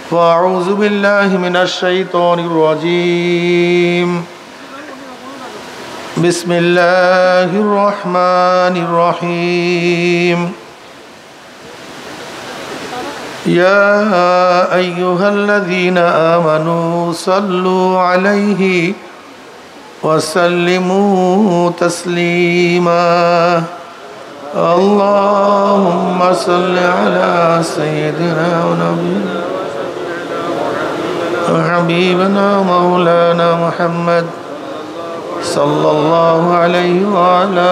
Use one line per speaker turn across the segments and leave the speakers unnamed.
فأعوذ بالله من الشيطان الرجيم بسم الله الرحمن الرحيم يا أيها الذين آمنوا صلوا عليه وسلموا تسليما اللهم صل على سيدنا ونبينا وحبيبنا مولانا محمد صلى الله عليه وعلى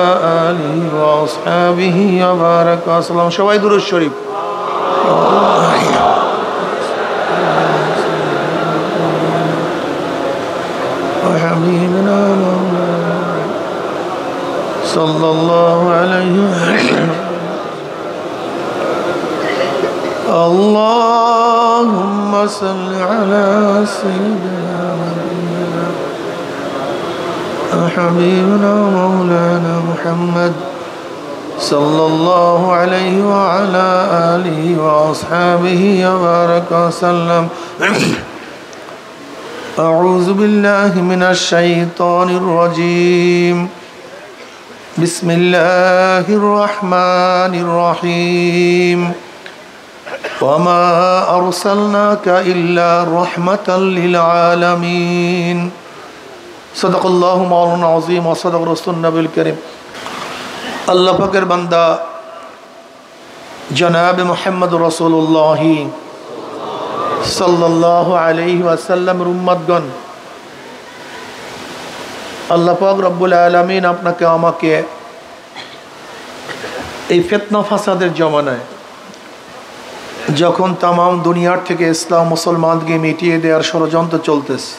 آله وأصحابه وبارك وسلم شوائد درود الشريف وحبيبنا مولانا صلى الله عليه وسلم اللهم صل على سيدنا وحبيبنا مولانا محمد صلى الله عليه وعلى آله وأصحابه وبارك وسلم أعوذ بالله من الشيطان الرجيم بسم الله الرحمن الرحيم وما أرسلناك إلا رحمة للعالمين صدق الله مولانا العظيم وصدق رسول النبي الكريم আল্লাহ পাকের বান্দা জনাব মুহাম্মদ রাসূলুল্লাহ সাল্লাল্লাহু আলাইহি ওয়াসাল্লামের উম্মতগণ, আল্লাহ পাক রব্বুল আলামিন আপনাকে আমাকে এই ফিতনা ফাসাদের জমানায় যখন তাম দুনিয়ার থেকে ইসলাম মুসলমানকে মিটিয়ে দেওয়ার ষড়যন্ত্র চলতেছে,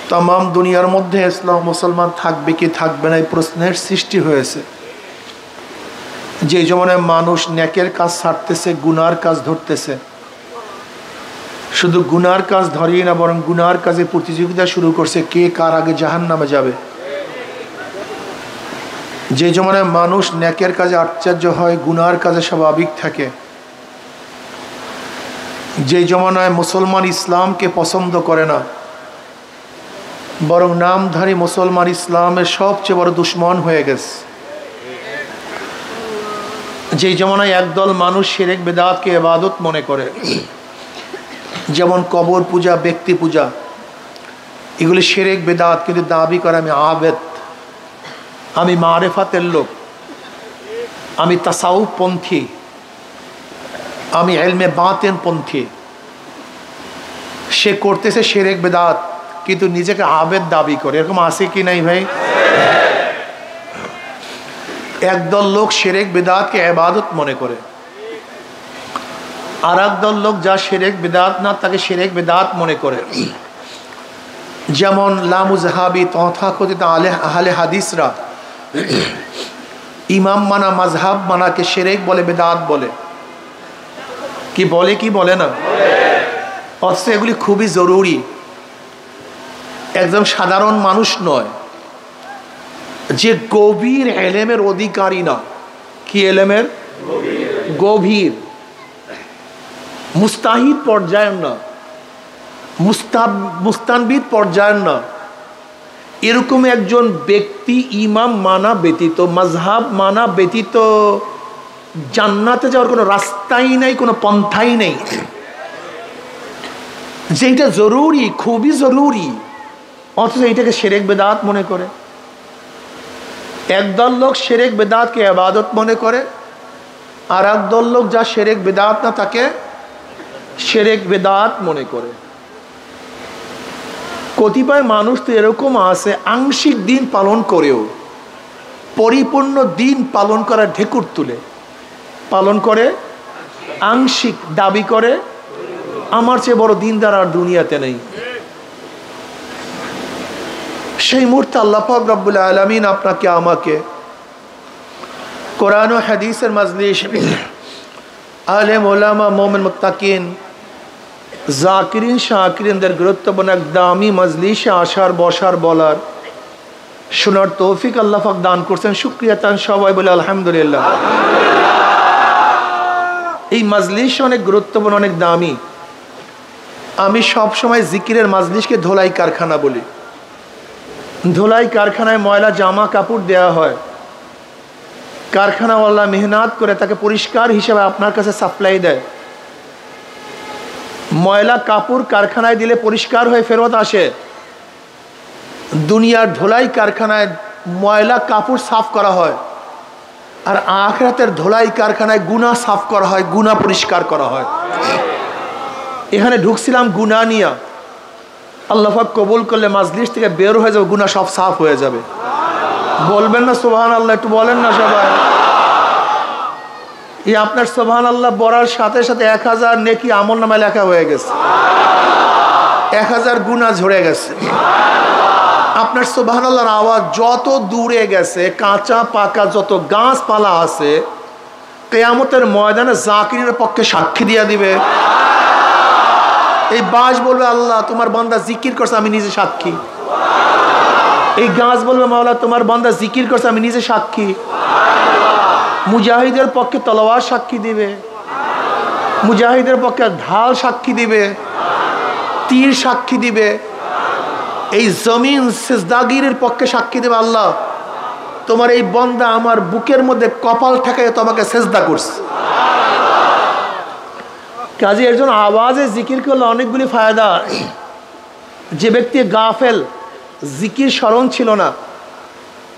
তাম দুনিয়ার মধ্যে ইসলাম মুসলমান থাকবে কি থাকবে না এই প্রশ্নের সৃষ্টি হয়েছে। যে জমানায় মানুষ নেকের কাজ ছাড়তেছে, গুনার কাজ ধরতেছে, শুধু গুনার কাজ ধরিয়ে না বরং গুনার কাজে প্রতিযোগিতা শুরু করছে কে কার আগে জাহান্নামে যাবে। যে জমানায় মানুষ নেকের কাজে আশ্চর্য হয়, গুনার কাজে স্বাভাবিক থাকে, যে জমানায় মুসলমান ইসলামকে পছন্দ করে না বরং নামধারী মুসলমান ইসলামের সবচেয়ে বড় দুশ্মন হয়ে গেছে, যে জমানায় একদল মানুষ শিরক বিদআতকে ইবাদত মনে করে, যেমন কবর পূজা, ব্যক্তি পূজা, এগুলি শিরক বিদআত, কিন্তু দাবি করে আমি আবেদ, আমি মারেফাতের লোক, আমি তাসাউফ পন্থী, আমি ইলমে বাতিন পন্থী। সে করতেছে শিরক বিদআত কিন্তু নিজেকে আবেদ দাবি করে। এরকম আছে কি নাই ভাই? একদল লোক শিরক বিদআতকে ইবাদত মনে করে, আর একদল লোক যা শিরক বিদআত না তাকে শিরক বিদআত মনে করে। যেমন লামুজহাবি তথাকথিত আহলে হাদিসরা ইমাম মানা, মাযহাব মানাকে শিরক বলে, বিদআত বলে। কি বলে কি বলে না? অথচ এগুলি খুবই জরুরি। একদম সাধারণ মানুষ নয়, যে গভীর ইলমের অধিকারী না, কি ইলমের গভীর, মুস্তাহিদ পর্যায়ের না, মুস্তানবিদ পর্যায়ের না, এরকম একজন ব্যক্তি ইমাম মানা ব্যতীত, মাযহাব মানা ব্যতীত জান্নাতে যাওয়ার কোনো রাস্তাই নাই, কোনো পন্থাই নেই। যেটা জরুরি, খুবই জরুরি, অথচ এইটাকে শিরক বিদআত মনে করে। একদল লোক শিরক বিদআতকে ইবাদত মনে করে, আর একদল লোক যা শিরক বিদআত না তাকে শিরক বিদআত মনে করে। কতিপয় মানুষ তো এরকম আছে, আংশিক দিন পালন করেও পরিপূর্ণ দিন পালন করার ঢেকুর তুলে পালন করে, আংশিক দাবি করে আমার চেয়ে বড় দিনদার আর দুনিয়াতে নেই। সেই মুহূর্তে আল্লাহ পাক রব্বুল আলামিন আপনাকে আমাকে কোরআন ও হাদিসের মাজলিস, আলেম ওলামা, মুমিন মুত্তাকিন, জাকিরিন শাকিরিনদের গুরুত্বপূর্ণ এক দামি মজলিসে আসার, বসার, বলার, শোনার তৌফিক আল্লাহ পাক দান করছেন। শুকরিয়া তান সবাই বলে আলহামদুলিল্লাহ। এই মাজলিস অনেক গুরুত্বপূর্ণ, অনেক দামি। আমি সব সময় জিকিরের মাজলিসকে ধোলাই কারখানা বলি। ধোলাই কারখানায় ময়লা জামা কাপড় দেওয়া হয়, কারখানাওয়ালা মেহনত করে তাকে পরিষ্কার হিসেবে আপনার কাছে সাপ্লাই দেয়। ময়লা কাপড় কারখানায় দিলে পরিষ্কার হয়ে ফেরত আসে। দুনিয়ার ধোলাই কারখানায় ময়লা কাপড় সাফ করা হয়, আর আখিরাতের ধোলাই কারখানায় গুনাহ সাফ করা হয়, গুনাহ পরিষ্কার করা হয়। এখানে ঢুকছিলাম গুনাহ নিয়া, আল্লাহ পাক কবুল করলে মাজলিস থেকে বের হয়ে যাবে, গুনাহ সব সাফ হয়ে যাবে। বলবেন না সুবহানাল্লাহ? একটু বলেন না সবাই। এই আপনার সুবহানাল্লাহ বলার সাথে সাথে 1000 নেকি আমলনামায় লেখা হয়ে গেছে, 1000 গুনাহ ঝরে গেছে। আপনার সুবহানাল্লাহর আওয়াজ যত দূরে গেছে, কাঁচা পাকা যত গাছপালা আছে, কিয়ামতের ময়দানে জাকিরের পক্ষে সাক্ষী দিয়ে দিবে। এই বাঁশ বলবে আল্লাহ তোমার বান্দা জিকির করছে, আমি নিজে সাক্ষী। এই গাছ বলবে মাওলা তোমার বান্দা জিকির করছে, আমি নিজে সাক্ষী। মুজাহিদের পক্ষে তলোয়ার সাক্ষী দিবে, মুজাহিদের পক্ষে ঢাল সাক্ষী দিবে, তীর সাক্ষী দিবে। এই জমিন সিজদাগিরের পক্ষে সাক্ষী দেবে আল্লাহ তোমার এই বান্দা আমার বুকের মধ্যে কপাল ঠেকায় তোমাকে সিজদা করছে। কাজে এর জন্য আওয়াজে জিকির করলে অনেকগুলি ফায়দা। যে ব্যক্তি গাফেল, জিকির স্মরণ ছিল না,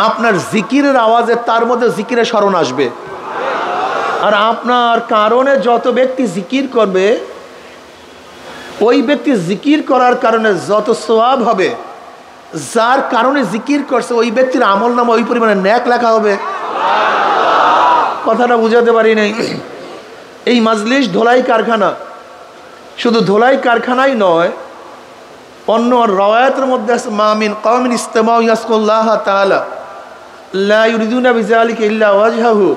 আপনার জিকিরের আওয়াজে তার মধ্যে জিকিরের স্মরণ আসবে। আর আপনার কারণে যত ব্যক্তি জিকির করবে, ওই ব্যক্তি জিকির করার কারণে যত সওয়াব হবে, যার কারণে জিকির করছে ওই ব্যক্তির আমল নামা ওই পরিমাণে নেক লেখা হবে। কথাটা বুঝাতে পারি নাই। এই মাজলিস ধোলাই কারখানা, শুধু ধোলাই কারখানাই নয়, অন্য রওয়ায়াতের মধ্যে আছে মা মিন কওমিন ইসতামাউ ইয়াসকুল্লাহ তাআলা লা ইউরিদুনা বিযালিকা ইল্লা ওয়াজহাহু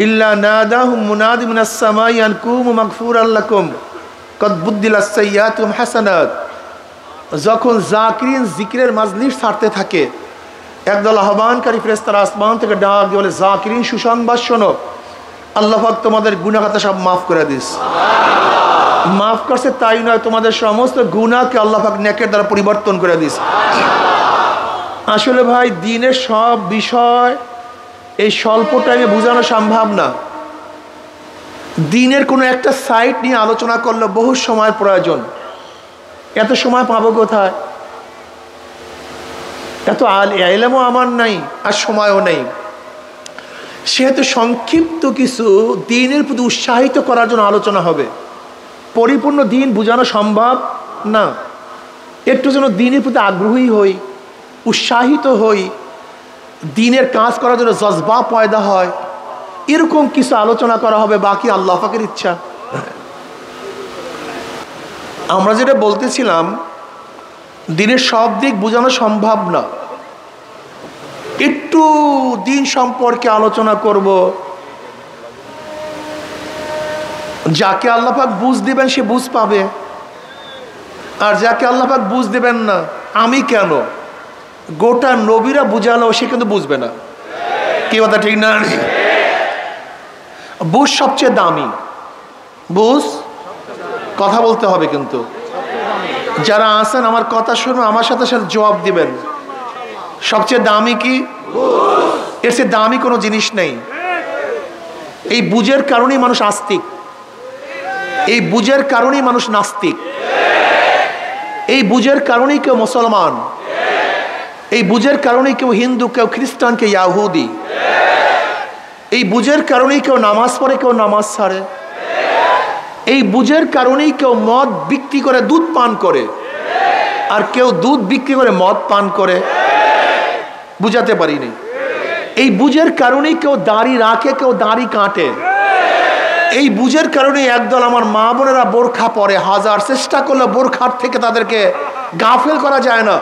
ইল্লা নাদাহুম মুনাদি মিনাস সামাই আন কুমু মাগফুরাল লাকুম কদ বুদ্দিলাস সাইয়্যাতুম হাসানাত। যখন জাকিরিন জিকিরের মাজলিস ছাড়তে থাকে, একদল আহ্বানকারী ফেরেশতারা আসমান থেকে ডাক দিয়ে বলে জাকিরিন সুসংবাদ শোনো, আল্লাহ পাক তোমাদের গুনাহ খাতা সব মাফ করে দিস। মাফ করছে তাই নয়, তোমাদের সমস্ত গুনাহকে আল্লাহ পাক নেকের দ্বারা পরিবর্তন করে দিস। আসলে ভাই দ্বীনের সব বিষয় এই স্বল্প টাইমে বোঝানো সম্ভব না। দ্বীনের কোনো একটা সাইট নিয়ে আলোচনা করলে বহু সময় প্রয়োজন, এত সময় পাবো কোথায়? এত ইলমও আমার নাই আর সময়ও নেই। সেহেতু সংক্ষিপ্ত কিছু দ্বীনের প্রতি উৎসাহিত করার জন্য আলোচনা হবে। পরিপূর্ণ দ্বীন বোঝানো সম্ভব না, একটু যেন দ্বীনের প্রতি আগ্রহী হই, উৎসাহিত হই, দ্বীনের কাজ করার জন্য জজবা পয়দা হয়, এরকম কিছু আলোচনা করা হবে। বাকি আল্লাহ পাকের ইচ্ছা। আমরা যেটা বলতেছিলাম, দ্বীনের সব দিক বোঝানো সম্ভব না। একটু দ্বীন সম্পর্কে আলোচনা করব। যাকে আল্লাহ পাক বুঝ দিবেন সে বুঝ পাবে, আর যাকে আল্লাহ পাক বুঝ দিবেন না, আমি কেন, গোটা নবীরা বুঝালো সে কিন্তু বুঝবে না। কি কথা ঠিক না? বুঝ সবচেয়ে দামি। বুঝ, কথা বলতে হবে কিন্তু। যারা আছেন আমার কথা শুনো, আমার সাথে সাথে জবাব দিবেন। সবচেয়ে দামি কি? এর চেয়ে দামি কোনো জিনিস নেই। এই বুঝের কারণেই মানুষ আস্তিক, এই বুঝের কারণেই মানুষ নাস্তিক, এই বুঝের কারণেই কেউ মুসলমান, এই বুঝের কারণেই কেউ হিন্দু, কেউ খ্রিস্টান, কেউ ইয়াহুদি। এই বুঝের কারণেই কেউ নামাজ পড়ে, কেউ নামাজ ছাড়ে। এই বুঝের কারণেই কেউ মদ বিক্রি করে দুধ পান করে, আর কেউ দুধ বিক্রি করে মদ পান করে। বুঝাতে পারিনি। এই বুঝের কারণেই কেউ দাড়ি রাখে, কেউ দাড়ি কাটে। এই বুঝের কারণে একদল আমার মা বোনেরা বোরখা পরে, হাজার চেষ্টা করলে বোরখার থেকে তাদেরকে গাফেল করা যায় না।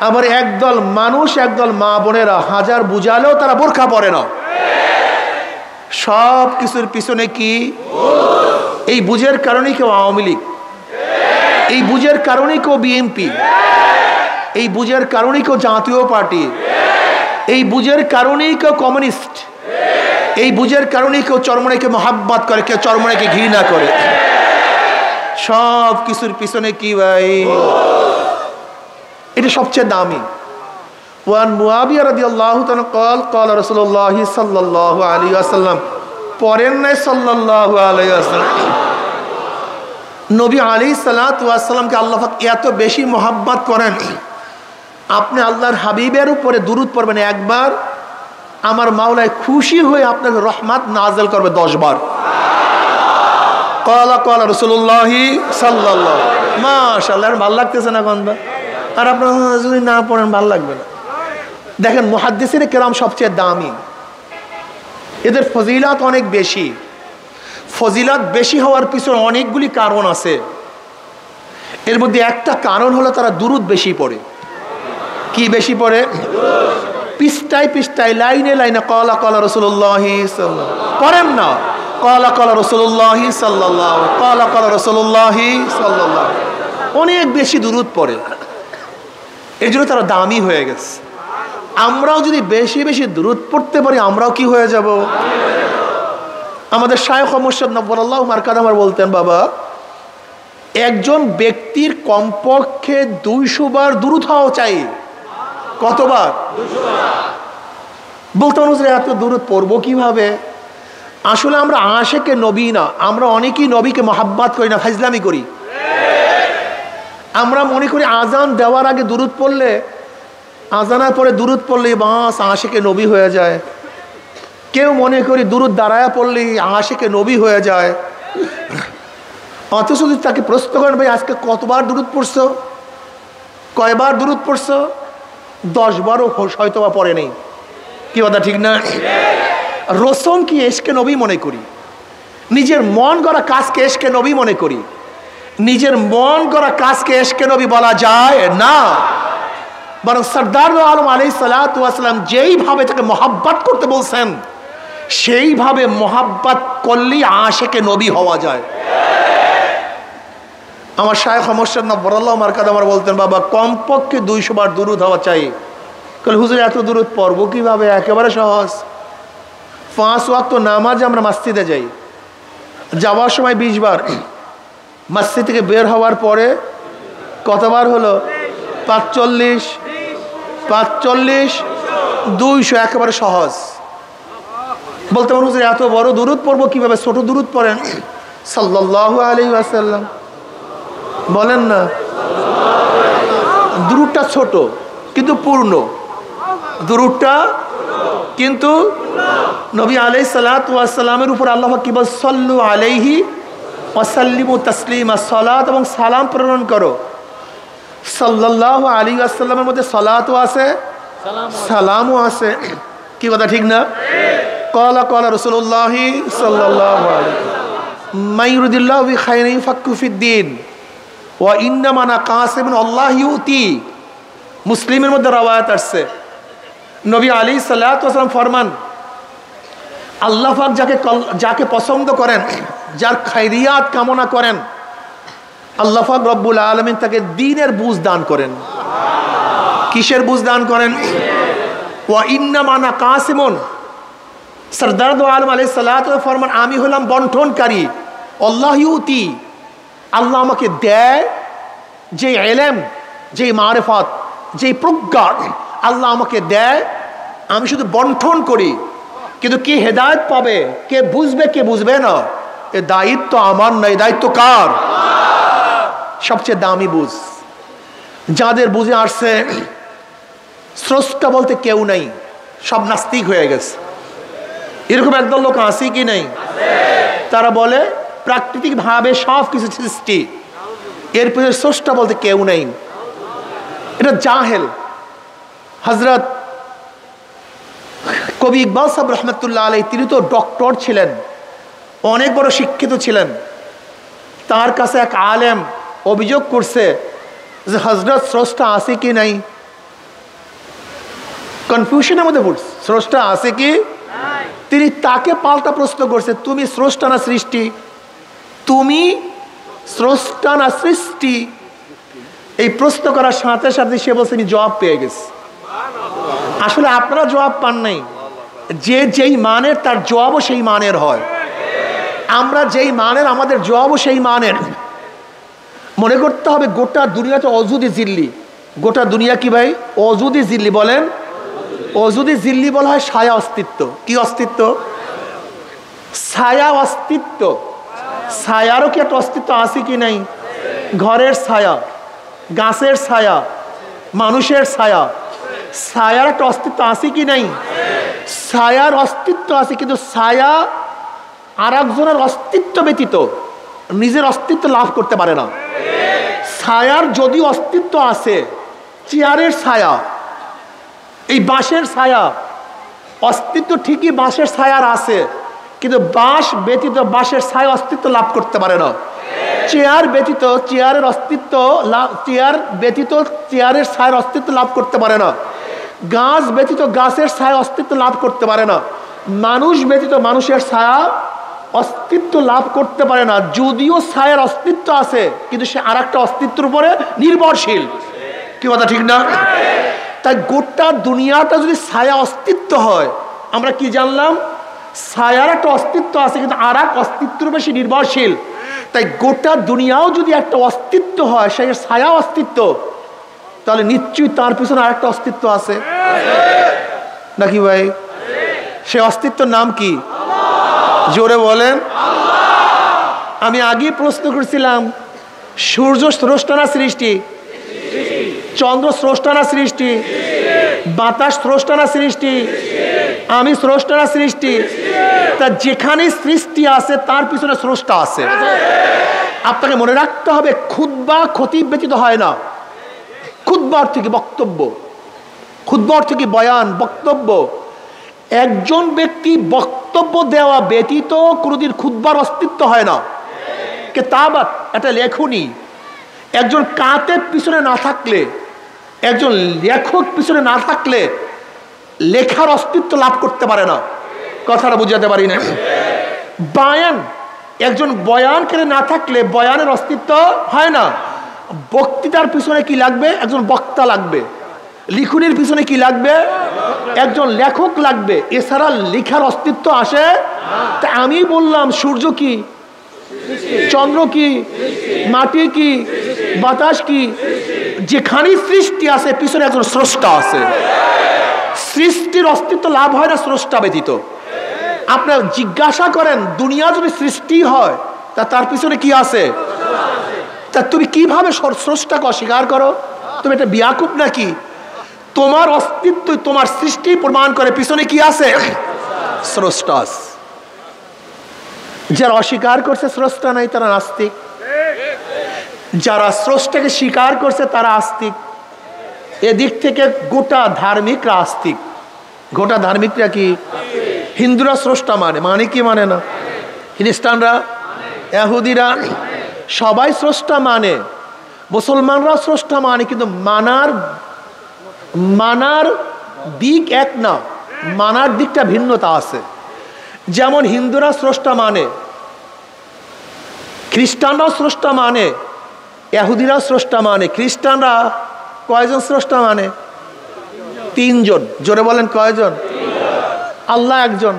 আবার একদল মানুষ, একদল মা বোনেরা হাজার বুঝালেও তারা বোরখা পরে না। সব কিছুর পিছনে কি? এই বুঝের কারণেই কেউ আওয়ামী লীগ, এই বুঝের কারণেই কেউ বিএনপি, এই বুঝের কারণেই কেউ জাতীয় পার্টি, এই বুঝের কারণেই কেউ কমিউনিস্ট, এই বুঝের কারণেই কেউ চরমনাইকে মহাব্বত করে, কেউ চরমনাইকে ঘৃণা করে। সব কিছুর পিছনে কি ভাই? এটা সবচেয়ে দামি। ওয়ান মুআবিয়া রাদিয়াল্লাহু তাআলা قال قال رسول الله صلى الله عليه وسلم, পড়েন নাই সাল্লাল্লাহু আলাইহি ওয়াসাল্লাম, নবী আলাইহিস সালাতু ওয়াস সালামকে আল্লাহ পাক এত বেশি মহব্বত করেন, আপনি আল্লাহর হাবিবের উপরে দুরূদ পড়বেন একবার, আমার মাওলায় খুশি হয়ে আপনাকে রহমত নাযিল করবে 10 বার। قال قال رسول الله صلى الله, মাশাআল্লাহ, ভালো লাগতেছে না গন্ধা? আর আপনারা যদি না পড়েন ভালো লাগবে না। দেখেন মুহাদ্দিসিনে কেরাম সবচেয়ে দামি, এদের ফজিলত অনেক বেশি। ফজিলত বেশি হওয়ার পিছনে অনেকগুলি কারণ আছে। এর মধ্যে একটা কারণ হলো তারা দুরূদ বেশি পড়ে। কি বেশি পড়ে? পৃষ্ঠায় পৃষ্ঠায়, লাইনে লাইনে ক্বালা ক্বালা রাসূলুল্লাহি সাল্লাল্লাহু আলাইহি ওয়াসাল্লাম পড়েন না, ক্বালা ক্বালা রাসূলুল্লাহি সাল্লাল্লাহু আলাইহি ওয়াসাল্লাম, ক্বালা ক্বালা রাসূলুল্লাহি সাল্লাল্লাহু আলাইহি ওয়াসাল্লাম, অনেক বেশি দুরূদ পড়ে। এর জন্য তারা দামি হয়ে গেছে। আমরাও যদি বেশি বেশি দুরূদ পড়তে পারি আমরাও কি হয়ে যাব? আমাদের শায়খ মুর্শিদ নব্বুরাল্লাহু মারকাদাম বলতেন, বাবা, একজন ব্যক্তির কমপক্ষে 200 বার দুরূদ হওয়া চাই। কতবার? 200 বার। বলতে অনুযায়ী এত দুরূদ পড়বো কিভাবে? আসলে আমরা আশিকে নবী না, আমরা অনেকেই নবীকে মহাব্বত করি না, ফাজলামি করি। আমরা মনে করি আজান দেওয়ার আগে দুরূদ পড়লে, আজানের পরে দুরূদ পড়লে বাস আশিকে নবী হয়ে যায়। কেউ মনে করি দুরূদ দাঁড়ায়া পড়লে আশিকে নবী হয়ে যায়। অথচ যদি তাকে প্রশ্ন করেন, ভাই আজকে কতবার দুরূদ পড়ছো, কয়বার দুরূদ পড়ছো, 10 বারও হয়তো বা পড়ে নেই। কি কথা ঠিক না? রসম কি এশকে নবী মনে করি, নিজের মন গড়া কাজকে এশকে নবী মনে করি। নিজের মন গড়া কাজকে এশকে নবী বলা যায় না, বরং সরদার দো আলম আলাইহিস সালাতু ওয়াস সালাম যেইভাবে তাকে মহাব্বত করতে বলছেন সেইভাবে মহাব্বত করলেই আশিকে নবী হওয়া যায়। আমার শায়খ মুর্শিদ নব্বুরাল্লাহু মারকাদাম বলতেন, বাবা কমপক্ষে 200 বার দুরূদ হওয়া চাই। বলে হুজুর এত দুরূদ পড়বো কিভাবে? একেবারে সহজ। 5 ওয়াক্ত নামাজ আমরা মসজিদে যাই, যাওয়ার সময় 20 বার, মসজিদ থেকে বের হওয়ার পরে কতবার হলো? 45, 200, একেবারে সহজ। বলতে পারো হুজুর এত বড় দুরূদ পড়বো কিভাবে? ছোট দুরূদ পড়েন, সাল্লাল্লাহু আলাইহি ওয়াসাল্লাম বলেন না। দুরূদটা ছোট কিন্তু পূর্ণ, দুরূদটা কিন্তু নবী আলাইহিস সালাতু ওয়াস সালামের উপর আল্লাহ পাক কি বল? সাল্লু আলাইহি ওয়া সাল্লিমু তাসলিমা, সালাত এবং সালাম প্রেরণ করো। সাল্লাল্লাহু আলাইহি ওয়াসাল্লামের মধ্যে সালাতও আছে, সালামও আছে। কি কথা ঠিক না? ক্বালা ক্বালা রাসূলুল্লাহি সাল্লাল্লাহু আলাইহি ওয়াসাল্লাম, মান ইউরিদিল্লাহু বিখাইরিন ইউফাক্কিহু ফিদ্দীন ওয়া ইন্নামা আনা কাসিমুন আল্লাহু ইউতি। মুসলিমের মধ্যে রওয়ায়াত আসছে, নবী আলাইহিস সালাতু ওয়াস সালাম ফরমান, আল্লাহ পাক যাকে পছন্দ করেন, যার খায়রিয়াত কামনা করেন, আল্লাহ পাক রব্বুল আলামিন তাকে দ্বীনের বুঝ দান করেন। কিসের বুঝ দান করেন? ওয়া ইন্নামা আনা কাসিমুন, সরদার দো আলম আলাইহিস সালাতু ওয়াস সালাম ফরমান, আমি হলাম বন্টনকারী। আল্লাহ ইউতি, আল্লাহ আমাকে দেয় যে ইলম, যে মারিফত, যে প্রজ্ঞা আল্লাহ আমাকে দেয়, আমি শুধু বন্টন করি। কিন্তু কে হেদায়েত পাবে, কে বুঝবে, কে বুঝবে না, এ দায়িত্ব আমার না, এই দায়িত্ব কার? সবচেয়ে দামি বুঝ, যাদের বুঝে আসছে স্রষ্টা বলতে কেউ নেই, সব নাস্তিক হয়ে গেছে। এরকম একদল লোক আছে কি নেই? তারা বলে প্রাকৃতিক ভাবে সব কিছু সৃষ্টি, এর পিছনে স্রষ্টা বলতে কেউ নেই। এটা জাহেল। হযরত কবি ইকবাল সাহেব রহমতুল্লাহ আলাইহি, তিনি তো ডক্টর ছিলেন, অনেক বড় শিক্ষিত ছিলেন। তার কাছে এক আলেম অভিযোগ করছে যে হযরত স্রষ্টা আছে কি নাই। কনফিউশনের মধ্যে পড়ছে, স্রষ্টা আছে কি? তিনি তাকে পাল্টা প্রশ্ন করছে, তুমি স্রষ্টা না সৃষ্টি? তুমি স্রষ্টা না সৃষ্টি? এই প্রশ্ন করার সাথে সাথে সে বলছে আমি জবাব পেয়ে গেছি। আসলে আপনারা জবাব পান নাই, যে যেই মানের তার জবাবও সেই মানের হয়। আমরা যেই মানের আমাদের জবাবও সেই মানের। মনে করতে হবে গোটা দুনিয়াতে অজুদি জিল্লি। গোটা দুনিয়া কি ভাই? অজুদি জিল্লি। বলেন অজুদি জিল্লি বলা হয় ছায়া অস্তিত্ব। কি অস্তিত্ব? ছায়া অস্তিত্ব। ছায়ারও কি একটা অস্তিত্ব আছে কি নাই? ঘরের ছায়া, গাছের ছায়া, মানুষের ছায়া, ছায়ার একটা অস্তিত্ব আছে কি নাই? ছায়ার অস্তিত্ব আছে, কিন্তু ছায়া আর একজনের অস্তিত্ব ব্যতীত নিজের অস্তিত্ব লাভ করতে পারে না। ছায়ার যদি অস্তিত্ব আছে, চেয়ারের ছায়া, এই বাঁশের ছায়া, অস্তিত্ব ঠিকই বাঁশের ছায়ার আছে, কিন্তু বাঁশ ব্যতীত বাঁশের ছায়া অস্তিত্ব লাভ করতে পারে না। চেয়ার ব্যতীত চেয়ারের অস্তিত্ব চেয়ার ব্যতীত চেয়ারের ছায়ার অস্তিত্ব লাভ করতে পারে না। গাছ ব্যতীত গাছের ছায়া অস্তিত্ব লাভ করতে পারে না। মানুষ ব্যতীত মানুষের ছায়া অস্তিত্ব লাভ করতে পারে না। যদিও ছায়ার অস্তিত্ব আছে, কিন্তু সে আর একটা অস্তিত্বের উপরে নির্ভরশীল। কি কথা ঠিক না? তাই গোটা দুনিয়াটা যদি ছায়া অস্তিত্ব হয়, আমরা কি জানলাম? ছায়ার একটা অস্তিত্ব আছে, কিন্তু আর এক অস্তিত্বের উপরে সে নির্ভরশীল। তাই গোটা দুনিয়াও যদি একটা অস্তিত্ব হয়, সেই ছায়া অস্তিত্ব, তাহলে নিশ্চয়ই তার পিছনে আর একটা অস্তিত্ব আছে নাকি ভাই? সে অস্তিত্বের নাম কি? জোরে বলেন। আমি আগে প্রশ্ন করছিলাম, সূর্য স্রষ্টা না সৃষ্টি? চন্দ্র স্রষ্টা না সৃষ্টি? বাতাস স্রষ্টা না সৃষ্টি? আমি স্রষ্টা না সৃষ্টি? তা যেখানে সৃষ্টি আছে তার পিছনে স্রষ্টা আছে। আপনাকে মনে রাখতে হবে, খুতবা খতিব ব্যতীত হয় না। খুতবা অর্থ কি? বক্তব্য। খুতবা অর্থ কি? বয়ান, বক্তব্য। একজন ব্যক্তি বক্তব্য দেওয়া ব্যতীত কোনোদিন খুতবার অস্তিত্ব হয় না। কিতাবাত, এটা লেখনী। একজন কাতেব পিছনে না থাকলে, একজন লেখক পিছনে না থাকলে লেখার অস্তিত্ব লাভ করতে পারে না। কথাটা বুঝাতে পারি না? বয়ান, একজন বয়ানকারী না থাকলে বয়ানের অস্তিত্ব হয় না। বক্তৃতার পিছনে কি লাগবে? একজন বক্তা লাগবে। লিখনির পিছনে কি লাগবে? একজন লেখক লাগবে। এছাড়া লেখার অস্তিত্ব আসে? তা আমি বললাম, সূর্য কি? চন্দ্র কি? মাটি কি? বাতাস কি? যেখানে সৃষ্টি আছে পিছনে একজন স্রষ্টা আছে। সৃষ্টির অস্তিত্ব লাভ হয় না স্রষ্টা ব্যতীত। আপনার জিজ্ঞাসা করেন, দুনিয়া যদি সৃষ্টি হয় তা তার পিছনে কি আছে? তা তুমি কিভাবে স্রষ্টাকে অস্বীকার করো? তুমি এটা বিয়াকুব নাকি? তোমার অস্তিত্ব তোমার সৃষ্টি প্রমাণ করে পিছনে কি আছে? স্রষ্টা। যারা অস্বীকার করছে স্রষ্টা নাই, তারা নাস্তিক। যারা স্রষ্টাকে স্বীকার করছে তারা আস্তিক। এদিক থেকে গোটা ধার্মিকরা আস্তিক। গোটা ধার্মিকরা কি? হিন্দুরা স্রষ্টা মানে, মানে কি মানে না? খ্রিস্টানরা, ইহুদিরা সবাই স্রষ্টা মানে। মুসলমানরা স্রষ্টা মানে, কিন্তু মানার দিক এক না, মানার দিকটা ভিন্নতা আছে। যেমন হিন্দুরা স্রষ্টা মানে, খ্রিস্টানরাও স্রষ্টা মানে, ইহুদিরাও স্রষ্টা মানে। খ্রিস্টানরা কয়জন স্রষ্টা মানে? 3 জন। জোরে বলেন কয়জন? আল্লাহ একজন,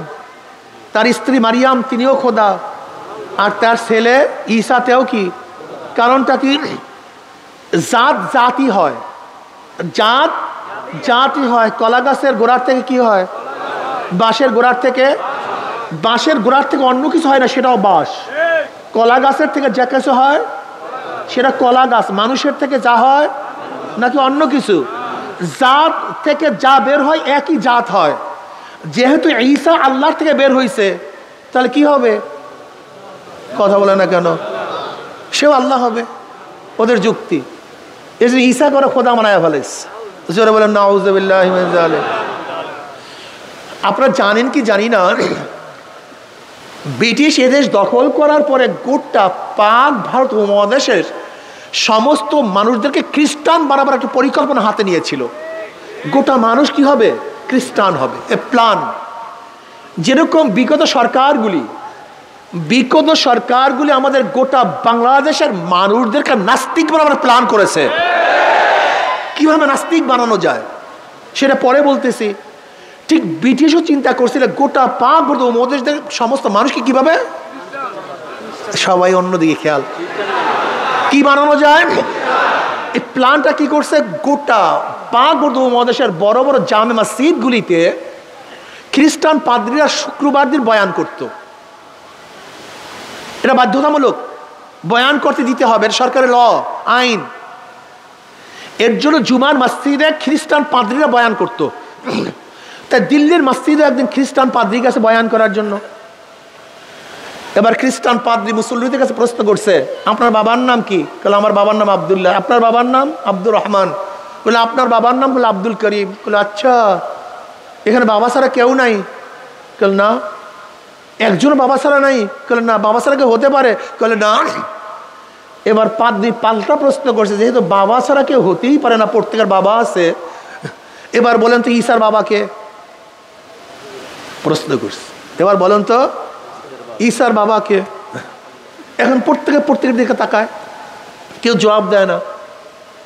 তার স্ত্রী মারিয়াম তিনিও খোদা, আর তার ছেলে ঈসাতেও কি? কারণটা কি? জাত জাতি হয়, জাত জাতি হয়। কলা গাছের গোড়ার থেকে কি হয়? বাঁশের গোড়ার থেকে, বাঁশের গোড়ার থেকে অন্য কিছু হয় না, সেটাও বাঁশ। কলা গাছের থেকে যা কিছু হয় সেটা কলা গাছ। মানুষের থেকে যা হয় নাকি অন্য কিছু? জাত থেকে যা বের হয় একই জাত হয়। যেহেতু ঈসা আল্লাহর থেকে বের হয়েছে, তাহলে কি হবে? কথা বলে না কেন? সেও আল্লাহ হবে। ওদের যুক্তি এই যে ঈসা করে খোদা বানায় ফেলেছে। জোরে বলেন নাউযুবিল্লাহি মিন যালিক। আপনারা জানেন কি জানি না, ব্রিটিশ এদেশ দখল করার পরে গোটা পাক ভারত উপমহাদেশের সমস্ত মানুষদেরকে খ্রিস্টান বানাবার একটা পরিকল্পনা হাতে নিয়েছিল। গোটা মানুষ কি হবে? খ্রিস্টান হবে। এ প্ল্যান। যেরকম বিগত সরকারগুলি আমাদের গোটা বাংলাদেশের মানুষদেরকে নাস্তিক বানাবার প্ল্যান করেছে। কিভাবে নাস্তিক বানানো যায় সেটা পরে বলতেছি। ঠিক ব্রিটিশও চিন্তা করছিল গোটা পাক উপমহাদেশের সমস্ত মানুষকে কিভাবে সবাই অন্যদিকে খেয়াল কি বানানো যায়। এই প্ল্যানটা কি করছে, গোটা পাক উপমহাদেশের বড় বড় জামে মসজিদগুলিতে খ্রিস্টান পাদ্রীরা শুক্রবার দিন বয়ান করত। এটা বাধ্যতামূলক, বয়ান করতে দিতে হবে, সরকারের ল আইন। এর জন্য জুমার মসজিদে খ্রিস্টান পাদ্রীরা বয়ান করত। তাই দিল্লির মসজিদে একদিন খ্রিস্টান পাদ্রী কাছে বয়ান করার জন্য। এবার খ্রিস্টান পাদ্রী মুসল্লিদের কাছে প্রশ্ন করছে, আপনার বাবার নাম কি? বলে আমার বাবার নাম আব্দুল্লাহ। আপনার বাবার নাম? আব্দুর রহমান। বলে আপনার বাবার নাম? বলে আব্দুল করিম। বলে আচ্ছা, এখানে বাবা ছাড়া কেউ নাই? বলে না। একজন বাবা ছাড়া নাই? বলে না। বাবা ছাড়া কেউ হতে পারে? বলে না। এবার পাদ্রী পাল্টা প্রশ্ন করছে, যেহেতু বাবা ছাড়া কেউ হতেই পারে না, প্রত্যেকের বাবা আছে, এবার বলেন তো ঈসার বাবাকে? প্রশ্ন করছে, এবার বলেন তো ঈসার বাবাকে? এখন প্রত্যেকের দিকে তাকায়, কেউ জবাব দেয় না।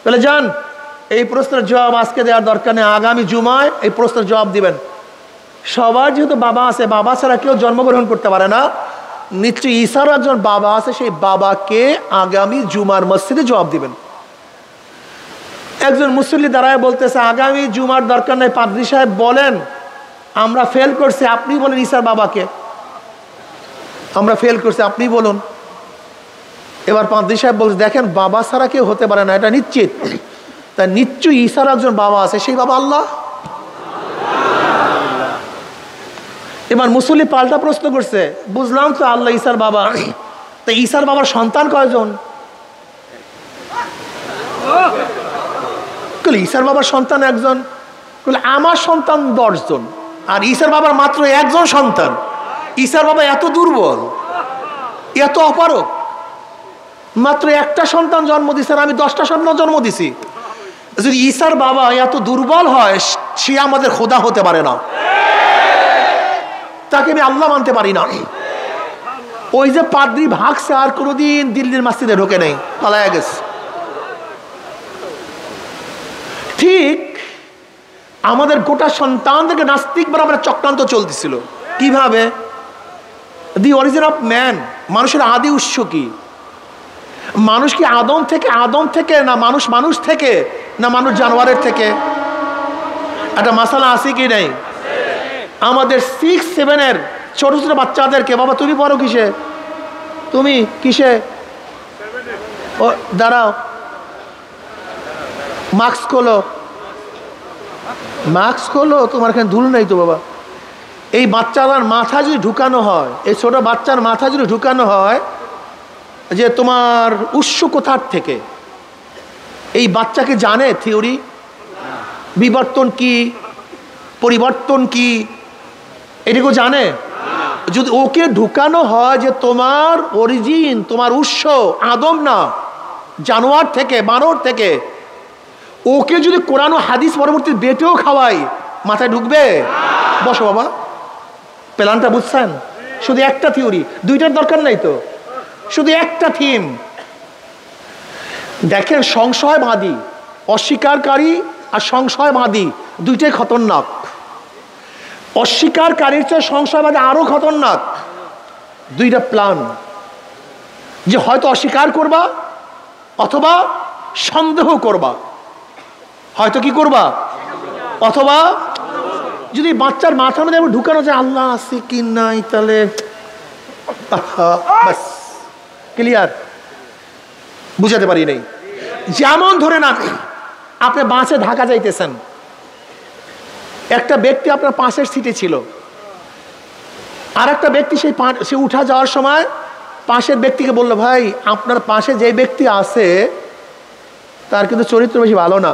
বলে যান, এই প্রশ্নের জবাব আজকে দেওয়ার দরকার নেই, আগামী জুমায় এই প্রশ্নের জবাব দিবেন। সবার যেহেতু বাবা আছে, বাবা ছাড়া কেউ জন্মগ্রহণ করতে পারে না, নিশ্চয়ই ঈসার একজন বাবা আছে, সেই বাবাকে আগামী জুমার মসজিদে জবাব দিবেন। একজন মুসল্লি দাঁড়ায় বলতেছে, আগামী জুমার দরকার নেই, পাদ্রী সাহেব বলেন, আমরা ফেল করছি, আপনি বলেন ঈসার বাবাকে। আমরা ফেল করছি, আপনি বলুন। এবার পাদ্রী সাহেব বলছে, দেখেন বাবা ছাড়া কেউ হতে পারে না, এটা নিশ্চিত, তা নিশ্চয়ই ঈসার একজন বাবা আছে, সেই বাবা আল্লাহ। এবার মুসল্লি পাল্টা প্রশ্ন করছে, বুঝলাম তো আল্লাহ ঈসার বাবা, তা ঈসার বাবার সন্তান কয়জন? ঈসার বাবার সন্তান একজন। আমার সন্তান 10 জন, আর ঈসার বাবার মাত্র একজন সন্তান। ঈসার বাবা এত দুর্বল, এত অপারক, মাত্র একটা সন্তান জন্ম দিছে, আমি 10টা সন্তান জন্ম দিছি। যদি ঈসার বাবা এত দুর্বল হয়, সে আমাদের খোদা হতে পারে না, তাকে আমি আল্লাহ মানতে পারি না। ওই যে পাদ্রী ভাগছে, আর কোনোদিন দিল্লির মসজিদে ঢোকে নেই, পালায়া গেছে। ঠিক আমাদের গোটা সন্তানদেরকে নাস্তিক বানাবার চক্রান্ত চলতেছিল। কিভাবে? দি অরিজিন অফ ম্যান, মানুষের আদি উৎস কি? মানুষ কি আদম থেকে না মানুষ থেকে, না মানুষ জানোয়ারের থেকে? একটা মাসালা আছে কি নেই? আমাদের 6-7 ছোট ছোট বাচ্চাদেরকে, বাবা তুমি পড়ো কিসে? তুমি কিসে? ও দাঁড়াও, মাস্ক খোলো, তোমার এখানে ধুল নেই তো বাবা। এই বাচ্চার মাথা যদি ঢুকানো হয়, এই ছোট বাচ্চার মাথা যদি ঢুকানো হয় যে তোমার উৎস কোথার থেকে, এই বাচ্চাকে জানে থিওরি বিবর্তন কি, পরিবর্তন কি, এটুকু জানে? যদি ওকে ঢুকানো হয় যে তোমার অরিজিন, তোমার উৎস আদম না জানোয়ার থেকে, বানর থেকে, ওকে যদি কোরআন ও হাদিস পরবর্তী বেটেও খাওয়াই, মাথায় ঢুকবে? বসো বাবা, প্ল্যানটা বুঝছেন? শুধু একটা থিওরি, 2টার দরকার নাই তো, শুধু একটা থিম। দেখেন, সংশয়বাদী, অস্বীকারী আর সংশয়বাদী 2টাই খতরনাক। অস্বীকারীর চেয়ে সংশয়বাদী আরো খতরনাক। 2টা প্ল্যান, যে হয়তো অস্বীকার করবা অথবা সন্দেহ করবা। হয়তো কি করবা? অথবা যদি বাচ্চার মাথার মধ্যে ঢুকানো যায় আল্লাহ আছে কি নাই, তাহলে বাস ক্লিয়ার, বুঝাতে পারি নাই। যেমন ধরে না, আপনি বাসে ঢাকা যাইতেছেন, একটা ব্যক্তি আপনার পাশের সিটে ছিল, আর একটা ব্যক্তি সে উঠা যাওয়ার সময় পাশের ব্যক্তিকে বলল, ভাই আপনার পাশে যে ব্যক্তি আছে তার কিন্তু চরিত্র বেশি ভালো না,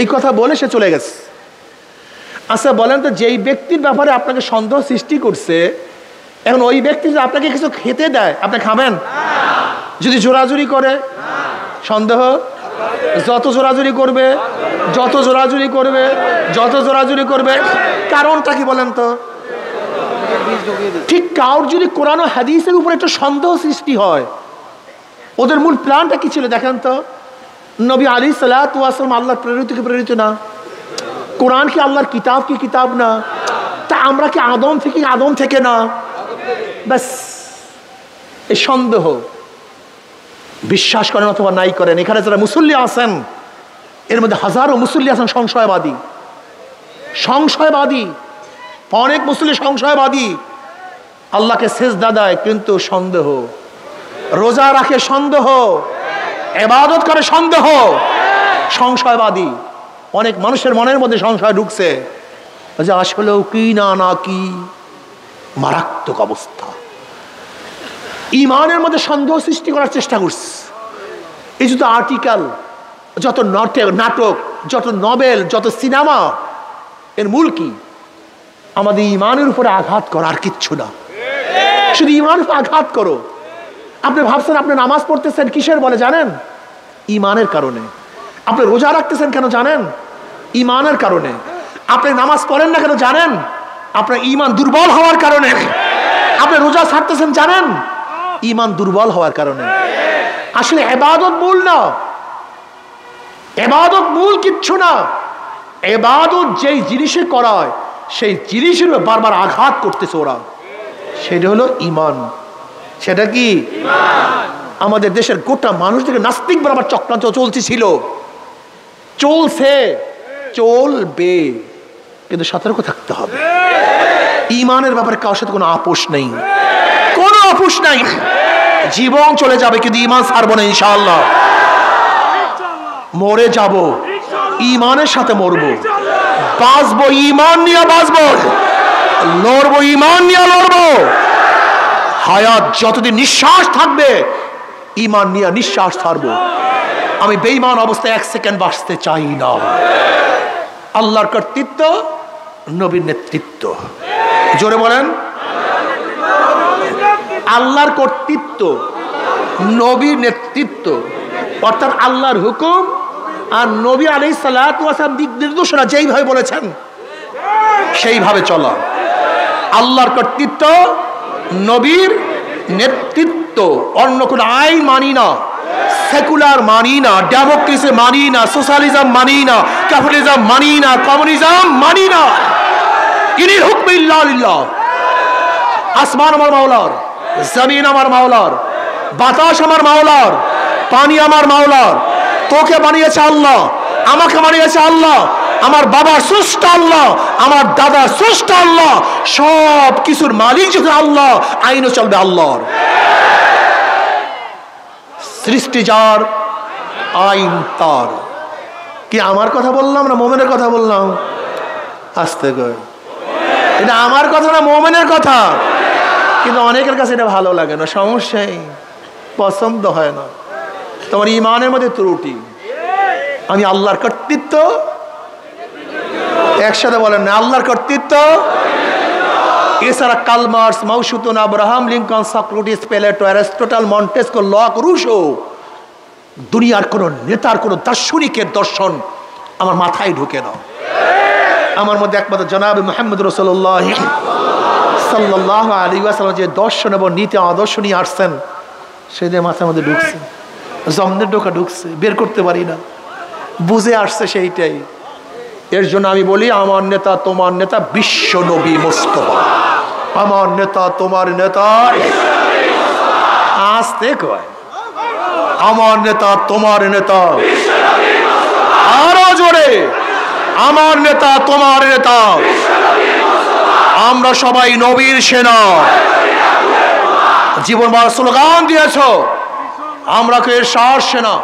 এই কথা বলে সে চলে গেছে। আচ্ছা বলেন তো, যেই ব্যক্তির ব্যাপারে আপনাকে সন্দেহ সৃষ্টি করছে, এখন ওই ব্যক্তি যদি আপনাকে কিছু খেতে দেয়, আপনি খাবেন? যদি জোরাজুরি করে, সন্দেহ? যত জোরাজুরি করবে, কারণটা কি বলেন তো? ঠিক কাউর যদি কোরআন ও হাদিসের উপর একটা সন্দেহ সৃষ্টি হয়, ওদের মূল প্ল্যানটা কি ছিল দেখেন তো? নবী আলাইহিস সালাতু ওয়াস সালাম আল্লাহ প্রেরিত কি প্রেরিত না? কোরআন কি আল্লাহর কিতাব কি কিতাব না? তা আমরা কি আদম থেকে না? ব্যাস, এই সন্দেহ। বিশ্বাস করেন অথবা নাই করেন, এখানে যারা মুসল্লি আছেন এর মধ্যে হাজারো মুসল্লি আছেন সংশয়বাদী। অনেক মুসল্লি সংশয়বাদী, আল্লাহকে সেজদা দেয় কিন্তু সন্দেহ, রোজা রাখে সন্দেহ, ইবাদত করে সন্দেহ, সংশয়বাদী। অনেক মানুষের মনের মধ্যে সংশয় ঢুকছে যে আসলেও কি না কি। মারাত্মক অবস্থা। ইমানের মধ্যে সন্দেহ সৃষ্টি করার চেষ্টা করছে। এই যত আর্টিকেল, যত নাটক, যত নভেল, যত সিনেমা, এর মূল কি? আমাদের ইমানের উপরে আঘাত করা, আর কিচ্ছু না। শুধু ইমানের উপরে আঘাত করো। আপনি ভাবছেন আপনি নামাজ পড়তেছেন কিসের বলে জানেন? ইমানের কারণে। আপনি রোজা রাখতেছেন কেন জানেন? ইমানের কারণে। আপনি নামাজ পড়েন না কেন জানেন? আপনার ইমান দুর্বল হওয়ার কারণে। আপনি রোজা ছাড়তেছেন জানেন? ইমান দুর্বল হওয়ার কারণে। আসলে ইবাদত মূল না, ইবাদত মূল কিচ্ছু না। ইবাদত যেই জিনিসে করায় সেই জিনিসের বারবার আঘাত করতেছে ওরা, সেটা হলো ইমান। সেটা কি? আমাদের দেশের গোটা মানুষদেরকে নাস্তিক বরাবর চক্রান্ত চলবে, কিন্তু সতর্ক থাকতে হবে। ইমানের ব্যাপারে কারোর সাথে কোনো আপোষ নেই, কোনো আপোষ নাই। জীবন চলে যাবে কিন্তু ইমান ছাড়বো না ইনশাআল্লাহ। মরে যাব, ইমানের সাথে মরবো। বাঁচবো ইমান নিয়ে বাঁচবো, লড়বো ইমান নিয়ে লড়বো। হায়াত যতদিন নিঃশ্বাস থাকবে ইমান নিয়ে নিঃশ্বাস ছাড়বো। আমি বেঈমান অবস্থায় 1 সেকেন্ড বাঁচতে চাই না। আল্লাহর কর্তৃত্ব, নবীর নেতৃত্ব। জোরে বলেন, আল্লাহর কর্তৃত্ব, নবীর নেতৃত্ব, অর্থাৎ আল্লাহর হুকুম আর নবী আলাইহিস সালাতু ওয়াস সালাম দিক নির্দেশনা যেইভাবে বলেছেন সেইভাবে চলা। আল্লাহর কর্তৃত্ব, নবীর নেতৃত্ব। অন্য কোন আইন মানি না, সেকুলার মানি না, ডেমোক্রেসি মানি না, সোশ্যালিজম মানি না, ক্যাপিটালিজম মানি না, কমিউনিজম মানি না। ইনিল হুকম ইল্লা লিল্লাহ। আসমান আমার মাওলার, জমিন আমার মাওলার, বাতাস আমার মাওলার, পানি আমার মাওলার। তোকে বানিয়েছে আল্লাহ, আমাকে বানিয়েছে আল্লাহ, আমার বাবার স্রষ্টা আল্লাহ, আমার দাদার স্রষ্টা আল্লাহ। সব কিছুর মালিক যখন আল্লাহ, আইনও চলবে আল্লাহর। সৃষ্টি যার, আইন তার। কি আমার কথা বললাম না মোমেনের কথা বললাম? আস্তে করে, এটা আমার কথা না মোমেনের কথা। কিন্তু অনেকের কাছে এটা ভালো লাগে না, সমস্যাই, পছন্দ হয় না। তোমার ইমানের মধ্যে ত্রুটি। আমি আল্লাহর কর্তৃত্ব, একসাথে বলেন না, আল্লাহর কর্তৃত্ব। এছাড়া Karl Marx, Mao Tse Tung, Abraham Lincoln, Socrates, Plato, Aristotle, Montesquieu, Locke, Rousseau, দুনিয়ার কোন নেতার, কোন দার্শনিকের দর্শন আমার মাথায় ঢুকে না। আমার মধ্যে একমাত্র জনাব মুহাম্মদ রাসূলুল্লাহ সাল্লাল্লাহু আলাইহি ওয়াসাল্লাম যে দর্শন এবং নীতি আদর্শ নিয়ে আসছেন সেদিন মাথার মধ্যে ঢুকছে, জমনের ঢোকা ঢুকছে, বের করতে পারি না, বুঝে আসছে সেইটাই। এর জন্য আমি বলি, আমার নেতা তোমার নেতা বিশ্ব নবী মুস্তাফা। আমার নেতা তোমার নেতা, আসতে কয়, আমার নেতা তোমার নেতা, আরো জোরে, আমার নেতা তোমার নেতা। আমরা সবাই নবীর সেনা। জীবন বার স্লোগান দিয়েছ, আমরা কে এরশাদ সেনা,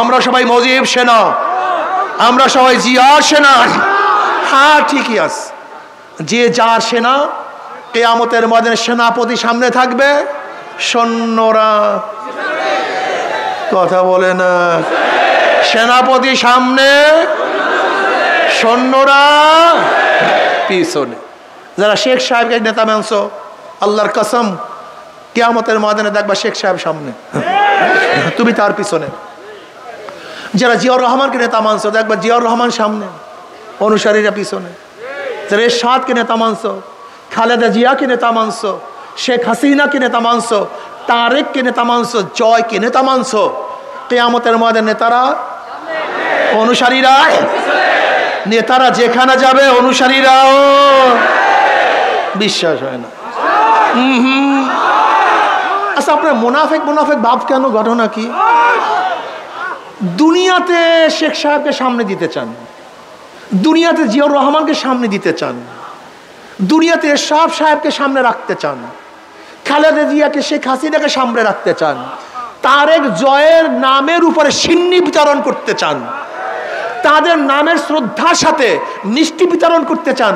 আমরা সবাই মুজিব সেনা, আমরা সবাই জিয়ার সেনা। হ্যাঁ ঠিকই আছে, যে যার সেনা। কিয়ামতের ময়দানে সেনাপতি সামনে থাকবে, সৈন্যরা কথা বলে না। সেনাপতি সামনে, সৈন্যরা পিছনে। যারা শেখ সাহেবকে নেতা মানছ, আল্লাহর কসম কিয়ামতের ময়দানে দেখবা শেখ সাহেব সামনে, তুমি তার পিছনে। যারা জিয়াউর রহমানকে নেতা মানছ, দেখবা জিয়াউর রহমান সামনে, অনুসারীরা পিছনে। যারা এরশাদকে নেতা মানছ, খালেদা জিয়াকে নেতা মানছ, শেখ হাসিনাকে নেতা মানছ, তারেককে নেতা মানছ, জয়কে নেতা মানছ, কিয়ামতের ময়দানে নেতারা, অনুসারীরা নেতারা যেখানে যাবে অনুসারীরাও বিশ্বাস হয় না। আচ্ছা, আপনার মুনাফেক ভাব কেন? ঘটনা কি? দুনিয়াতে শেখ সাহেবকে সামনে দিতে চান, দুনিয়াতে জিয়াউর রহমানকে সামনে দিতে চান, দুনিয়াতে এরশাদ সাহেবকে সামনে রাখতে চান, খালেদা জিয়াকে, শেখ হাসিনাকে সামনে রাখতে চান, তারেক জয়ের নামের উপরে সিন্নি বিতরণ করতে চান, তাদের নামের শ্রদ্ধার সাথে মিষ্টি বিতরণ করতে চান,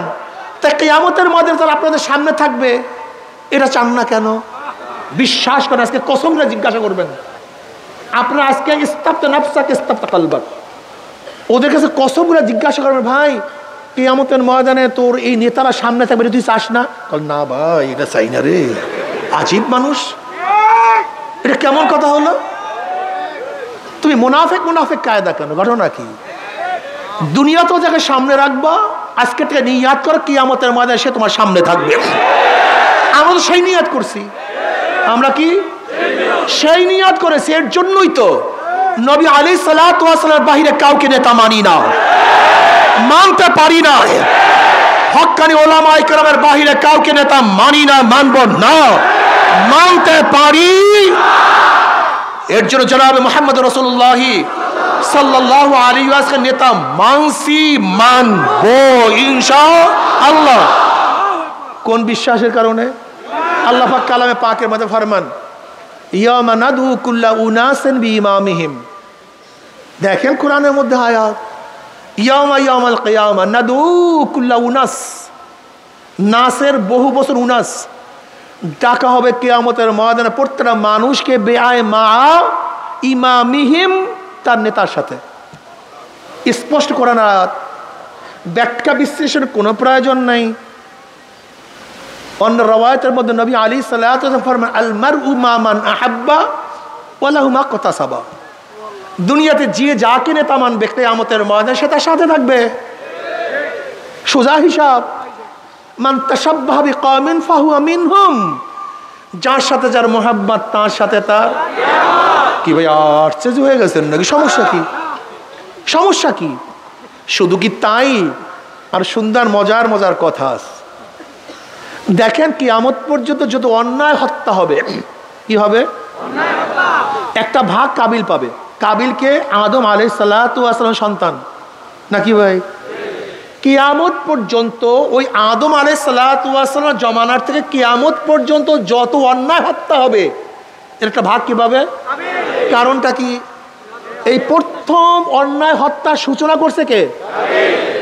তাই কিয়ামতের মধ্যে তারা আপনাদের সামনে থাকবে, এটা চান না কেন? বিশ্বাস করেন, আজকে কসম করে জিজ্ঞাসা করবেন, আপনারা আজকে ইস্তাফতা নাফসাকে ইস্তাফতা কালবাক, ওদের কাছে কসম করে জিজ্ঞাসা করবেন, ভাই কিয়ামতের ময়দানে তোর এই নেতারা সামনে থাকবে, তুই চাস না? না ভাই, এটা চাই না রে। আজীব মানুষ, এটা কেমন কথা হলো? তুমি মুনাফেক কায়দা কেন? ঘটনা কি? দুনিয়া তো যাকে সামনে রাখবা, আজকে থেকে নিয়াত করো কিয়ামতের ময়দানে সে তোমার সামনে থাকবে। আমরা তো সেই নিয়াত করছি। আমরা কি সেই নিয়াত করেছি? এর জন্যই তো নবী আলাইহিস সালাতু ওয়াস সালামের বাহিরে কাউকে নেতা মানি না, মানতে পারি না। হক্কানি ওলামায়ে কেরামের বাহিরে কাউকে নেতা মানি না, মানব না, মানতে পারি। এর জন্য জনাবে মুহাম্মদ রাসূলুল্লাহ সাল্লাল্লাহু আলাইহি ওয়াসাল্লাম নেতা মানছি, মানবো ইনশাআল্লাহ। কোন বিশ্বাসের কারণে? আল্লাহ পাক কালামে পাকের মধ্যে ফরমান, ইয়ামা নাদু কুল্লা উনাসিন বিইমামিহিম। দেখেন কোরআনের মধ্যে আয়াত, ইয়ামাল কিয়ামা নাদু কুল্লা উনাস, নাসের বহু বছর উনাস, ডাকা হবে কিয়ামতের ময়দানে প্রত্যেকটা মানুষকে বেআয় মা ইমামিহিম, তার নেতার সাথে। স্পষ্ট কোরআন আয়াত, ব্যাখ্যা বিশ্লেষণের কোনো প্রয়োজন নাই। অন্য রওয়ায়াতের মধ্যে নবী আলাইহিস সালাতু ওয়াস সালাম ফরমান, আল মারউ মা মান আহাব্বা ওয়া লাহু মা কাতাসাবা। দুনিয়াতে যে যাকে নেতা মানবে কিয়ামতের ময়দানে সে তার সাথে থাকবে। সোজা হিসাব, মান তাশাব্বাহা বিকওমিন ফাহুয়া মিনহুম। যার সাথে যার মোহাব্বত তার সাথে তার কি। ভাই আশ্চর্য হয়ে গেছেন নাকি? সমস্যা কি? সমস্যা কি? শুধু কি তাই? আর সুন্দর মজার কথা আছে। দেখেন কিয়ামত পর্যন্ত যত অন্যায় হত্যা হবে, কি হবে? একটা ভাগ কাবিল পাবে। কাবিলকে আদম আলাইহিস সালাতু ওয়াস সালাম সন্তান নাকি ভাই? কিয়ামত পর্যন্ত ওই আদম আলাইহিস সালাতু ওয়াস সালাম জমানার থেকে কিয়ামত পর্যন্ত যত অন্যায় হত্যা হবে এর একটা ভাগ কি পাবে? কারণটা কি? এই প্রথম অন্যায় হত্যার সূচনা করছে কে?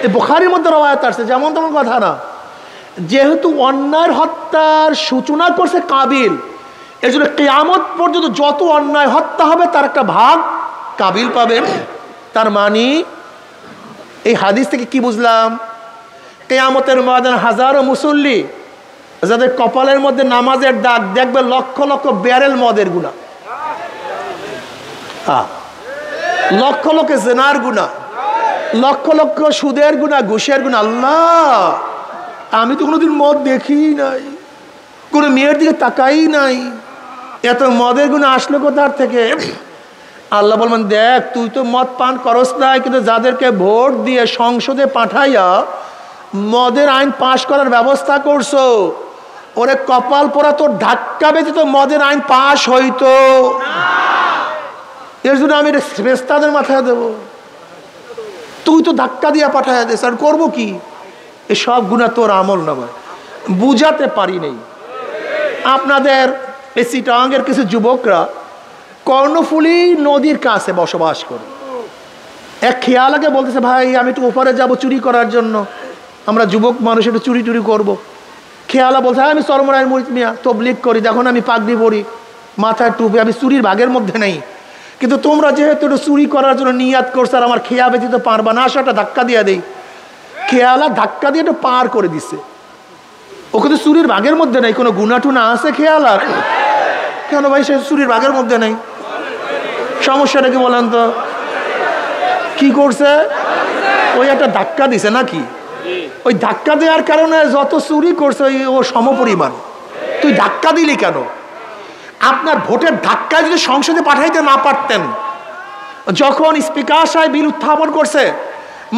এই বুখারীর মধ্যে রওয়ায়াত আছে, যেমন তেমন কথা না। যেহেতু অন্যায় হত্যার সূচনা করছে কাবিল, এই জন্য কিয়ামত পর্যন্ত যত অন্যায় হত্যা হবে তার একটা ভাগ কাবিল পাবে। তার মানে এই হাদিস থেকে কি বুঝলাম? কিয়ামতের ময়দানে হাজারো মুসল্লি যাদের কপালের মধ্যে নামাজের দাগ, দেখবে লক্ষ লক্ষ ব্যারেল মদের গুনাহ, লক্ষ লক্ষ জিনার গুনাহ, লক্ষ লক্ষ সুদের গুনাহ, ঘুষের গুনাহ। আল্লাহ, আমি তো কোনোদিন মদ দেখি নাই, কোনো মেয়ের দিকে তাকাই নাই, এত মদের গুনাহ আসলো কোথার থেকে? আল্লাহ বলবেন, দেখ তুই তো মদ পান করস নাই, কিন্তু যাদেরকে ভোট দিয়ে সংসদে পাঠাইয়া মদের আইন পাশ করার ব্যবস্থা করছো, ওরে কপাল পোড়া, তোর ধাক্কা বেঁধে তো মদের আইন পাশ হইতো। এর জন্য আমি ফেরেশতাদের মাথায় দেবো, তুই তো ধাক্কা দিয়া পাঠাইয়া দিস, আর করবো কি? এসব গুনাহ তোর আমল নামায়। বুঝাতে পারি নেই। আপনাদের এই চিটাগাঙ্গের কিছু যুবকরা কর্ণফুলী নদীর কাছে বসবাস করে। এক খেয়ালাকে বলতেছে, ভাই আমি একটু ওপারে যাব চুরি করার জন্য, আমরা যুবক মানুষ একটু চুরি টুরি করবো। খেয়ালা বলছে, আমি চরমরায়ের মুরিদ মিয়া, তবলিগ করি, দেখুন আমি পাগড়ি পরি, মাথায় টুপি, আমি চুরির ভাগের মধ্যে নেই, কিন্তু তোমরা যেহেতু একটু চুরি করার জন্য নিয়াত করছো আর আমার খেয়া ব্যতীত পারবা না, আসো একটা ধাক্কা দিয়ে দেই। খেয়ালা ধাক্কা দিয়ে একটু পার করে দিছে। ওকে তো চুরির ভাগের মধ্যে নেই, কোনো গুণা টুনা আছে খেয়ালার? কেন ভাই সে চুরির ভাগের মধ্যে নেই? সমস্যাটা কি বলেন তো? কি করছে? ওই একটা ধাক্কা দিছে নাকি? ওই ধাক্কা দেওয়ার কারণে যত চুরি করছে ও সমপরিমাণ। তুই ধাক্কা দিলি কেন? আপনার ভোটের ধাক্কা যদি সংসদে পাঠাইতে না পারতেন, যখন স্পিকার সাহেব বিল উত্থাপন করছে,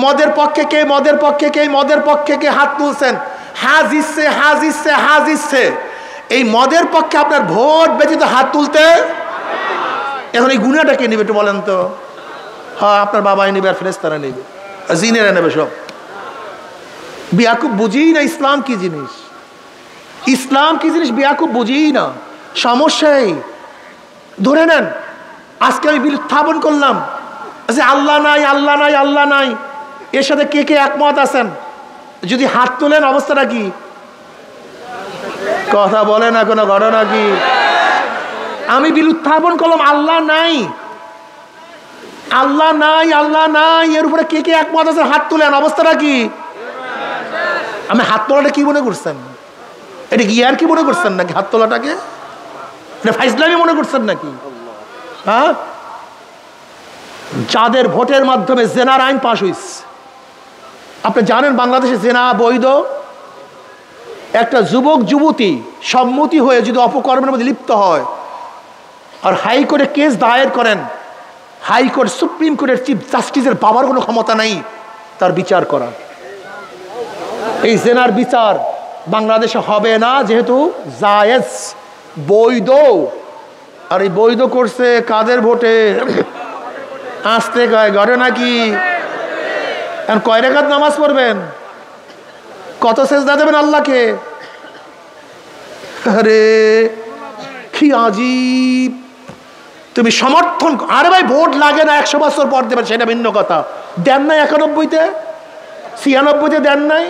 মদের পক্ষে কে, মদের পক্ষে কে, মদের পক্ষে কে হাত তুলছেন? হাজ ইচ্ছে, হাজ ইচ্ছে, হাজ ইচ্ছে। এই মদের পক্ষে আপনার ভোট ব্যতীত হাত তুলতে, এখন এই গুনাহটা কে নেবে একটু বলেন তো? হ্যাঁ, আপনার বাবাই নেবে, আর ফেরেশতারা নেবে, জিনেরা নেবে সব। বেয়াকুব বুঝেই না ইসলাম কি জিনিস, ইসলাম কি জিনিস বেয়াকুব বুঝেই না। সমস্যাই ধরে নেন, আজকে আমি বিল উত্থাপন করলাম যে আল্লাহ নাই, আল্লাহ নাই, আল্লাহ নাই, এর সাথে কে কে একমত আছেন? যদি হাত তোলেন অবস্থাটা কি? কথা বলে না, কোনো ঘটনা কি? আমি বিল উত্থাপন করলাম আল্লাহ নাই, আল্লাহ নাই, আল্লাহ নাই, এর উপরে কে কে একমত আছে? হাত তুলেন, অবস্থাটা কি? আমি হাত তোলাটা কি মনে করছেন? এটা কি আর কি মনে করছেন নাকি? হাত তোলাটাকে এটা ফাইজলামি মনে করছেন নাকি? হ্যাঁ, যাদের ভোটের মাধ্যমে জেনার আইন পাশ হয়েছে, আপনি জানেন বাংলাদেশে জেনা বৈধ। একটা যুবক যুবতী সম্মতি হয়ে যদি অপকর্মের মধ্যে লিপ্ত হয় আর হাইকোর্টে কেস দায়ের করেন, হাইকোর্ট সুপ্রিম কোর্টের চিফ জাস্টিসের পাওয়ার কোনো ক্ষমতা নাই তার বিচার করার। এই জেনার বিচার বাংলাদেশে হবে না, যেহেতু জায়েজ, বৈধ। আর এই বৈধ করছে কাদের ভোটে? আসতে ঘটে নাকি? কয় রাকাত নামাজ পড়বেন? কত সেজদা দেবেন আল্লাহকে? আরে কি আজীব! তুমি সমর্থন, আরে ভাই ভোট লাগে না, 100 বছর পর দেবেন সেটা ভিন্ন কথা। দেন নাই 91-তে, 96-তে দেন নাই,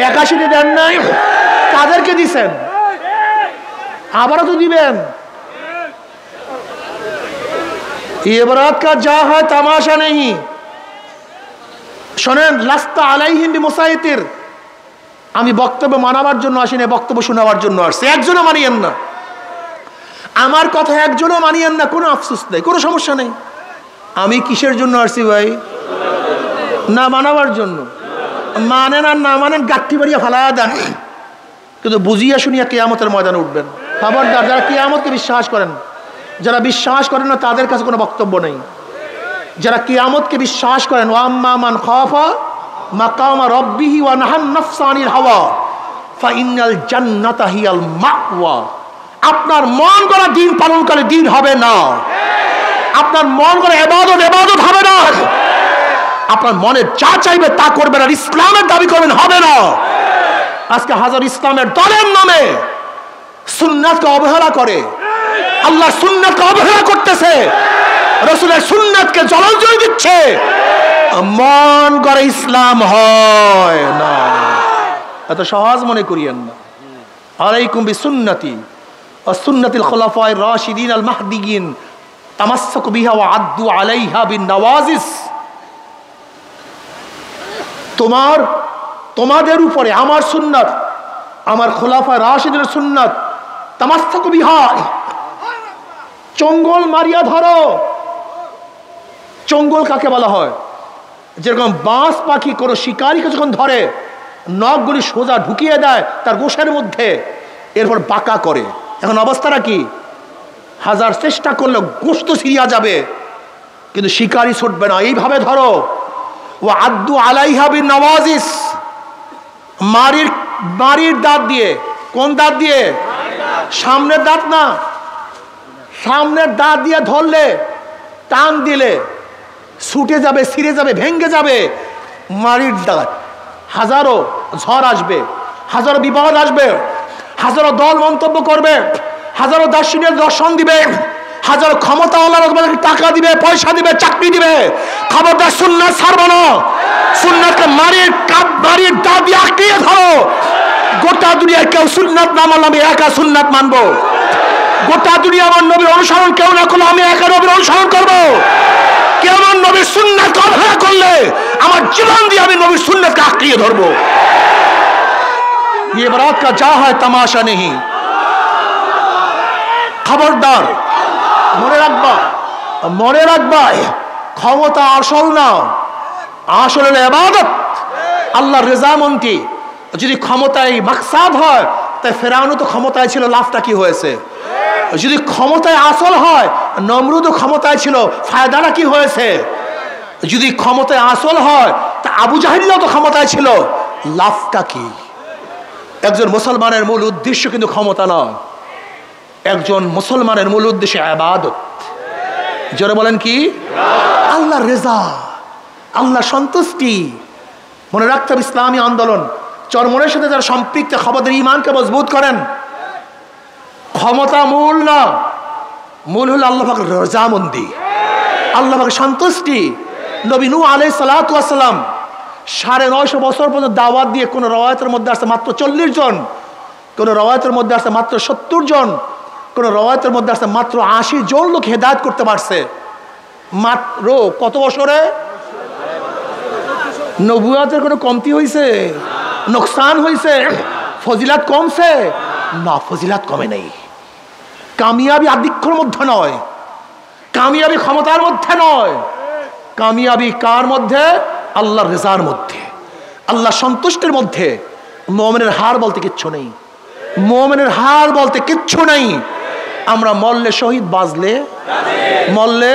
81-তে দেন নাই, কাদেরকে দিছেন? আবারও তো দিবেন। ইবারাত কা যা হয় তামাশা নেই। শোনেন, লাস্তা আলাইহিম বিমুসাইতির। আমি বক্তব্য মানাবার জন্য আসি না, বক্তব্য শোনাবার জন্য আসছি। একজনও মানিয়েন না আমার কথা, একজনও মানিয়েন না, কোনো আফসোস নেই, কোনো সমস্যা নেই। আমি কিসের জন্য আসছি ভাই? না মানাবার জন্য। মানেন আর না মানেন, গাঠি বাড়িয়া ফালায়া দেন, কিন্তু বুঝিয়া শুনিয়া কিয়ামতের ময়দানে উঠবেন। খবরদার, যারা কিয়ামতকে বিশ্বাস করেন, যারা বিশ্বাস করেন না তাদের কাছে কোনো বক্তব্য নেই। যারা কিয়ামতকে বিশ্বাস করেন, ওয়াম্মা মান খাফা মাকামা রাব্বিহি ওয়া নাহান নাফসা আনিল হাওয়া ফাইনাল জান্নাতা হিয়াল মাওয়া। আপনার মন করা দিন পালন করে দিন হবে না, আপনার মন করে ইবাদত ইবাদত হবে না, আপনার মনে যা চাইবে তা করবেন আর ইসলামের দাবি করবেন, হবে না। আজকে হাজার ইসলামের দলের নামে সুন্নাতকে অবহেলা করে, আল্লাহর সুন্নাতকে অবহেলা করতেছে, রাসূলের সুন্নাতকে জলাঞ্জলি দিচ্ছে। মন করে ইসলাম হয় না, এত সহজ মনে করিয়েন না। আলাইকুম বিসুন্নতি ওয়া সুন্নাতিল খুলাফায়ে রাশিদিন আল মাহদিয়িন তামাসসাকু বিহা ওয়া আদ্দু আলাইহা বিন নওয়াজিস। তোমাদের উপরে আমার সুন্নাত, আমার খোলাফায়ে রাশিদিনের সুন্নাত, তামাসসাকু বিহা, চঙ্গল মারিয়া ধরো। চঙ্গল কাকে বলা হয়? যেরকম বাঁশ পাখি কোনো শিকারীকে যখন ধরে নখগুলি সোজা ঢুকিয়ে দেয় তার গোশের মধ্যে, এরপর বাঁকা করে। এখন অবস্থাটা কি? হাজার চেষ্টা করলে গোশত ছিঁড়িয়া যাবে কিন্তু শিকারী ছুটবে না। এইভাবে ধরো। ও আদ্দু আলাইহা বিন নওয়াজিস, মারির দাঁত দিয়ে। কোন দাঁত দিয়ে? সামনের দাঁত না, সামনের দাঁত দিয়ে ধরলে, টান দিলে ছুটে যাবে, ছিঁড়ে যাবে, ভেঙ্গে যাবে। মারির দাঁত। হাজারো ঝড় আসবে, হাজারো বিপদ আসবে, হাজারো দল মন্তব্য করবে, হাজারো দার্শনিক দর্শন দিবে, হাজারো ক্ষমতাওয়ালারা তোমাদেরকে টাকা দিবে, পয়সা দিবে, চাকরি দিবে। খবরদার সুন্নাত ছাড়বো না। সুন্নাতকে মারির দাঁত দিয়ে আঁকড়িয়ে ধরো। গোটা দুনিয়ায় কেউ সুন্নাত না মানলে আমি একা সুন্নাত মানবো। গোটা দুনিয়া আমার নবীর অনুসরণ কেউ না করলে আমি একা নবীর অনুসরণ করবো। কেউ আমার নবীর সুন্নাতকে অবহেলা করলে আমার জীবন দিয়ে আমি নবীর সুন্নাতকে আঁকড়িয়ে ধরবো। ये बारात का जा है तमाशा नहीं। খবরদার, মনে রাখবা ক্ষমতা আসল না, আসল হলো ইবাদত, আল্লাহর রেজামন্দি। যদি ক্ষমতায় মাকসাদ হয় তাই ফেরাউনও তো ক্ষমতায় ছিল, লাভটা কি হয়েছে? যদি ক্ষমতায় আসল হয়, নমরুদও ক্ষমতায় ছিল, ফায়দাটা কি হয়েছে? যদি ক্ষমতায় আসল হয় তা আবু জাহেলও তো ক্ষমতায় ছিল, লাভটা কি? একজন মুসলমানের মূল উদ্দেশ্য কিন্তু ক্ষমতা নয়, একজন মুসলমানের মূল উদ্দেশ্য ইবাদত। জোরে বলেন কি? আল্লাহর রেজা, আল্লাহর সন্তুষ্টি। মনে রাখতে হবে ইসলামী আন্দোলন চরমনের সাথে যারা সম্পৃক্ত, খবরদের ইমানকে মজবুত করেন। ক্ষমতা মূল না, মূল হলো আল্লাহ পাকের রজামন্দি, আল্লাহ পাকের সন্তুষ্টি। নবী নূহ আলাইহিস সালাতু ওয়াস সালাম 950 বছর পর্যন্ত দাওয়াত দিয়ে কোন রওয়ায়াতের মধ্যে আসছে মাত্র 40 জন, কোন রওয়ায়াতের মধ্যে আসছে মাত্র 70 জন, কোন রওয়ায়াতের মধ্যে আসছে মাত্র 80 জন লোক হেদায়েত করতে পারছে। মাত্র কত বছরে? নবুয়তের কোনো কমতি হয়েছে? নোকসান হয়েছে? ফজিলাত কমছে? না, ফজিলাত কমে নেই। কামিয়াবি আধিক্যের মধ্যে নয়, কামিয়াবি ক্ষমতার মধ্যে নয়, কামিয়াবি কার মধ্যে? আল্লাহর রেজার মধ্যে, আল্লাহ সন্তুষ্টির মধ্যে। মুমিনের হার বলতে কিচ্ছু নেই, মুমিনের হার বলতে কিচ্ছু নেই। আমরা মরলে শহীদ, বাঁচলে মরলে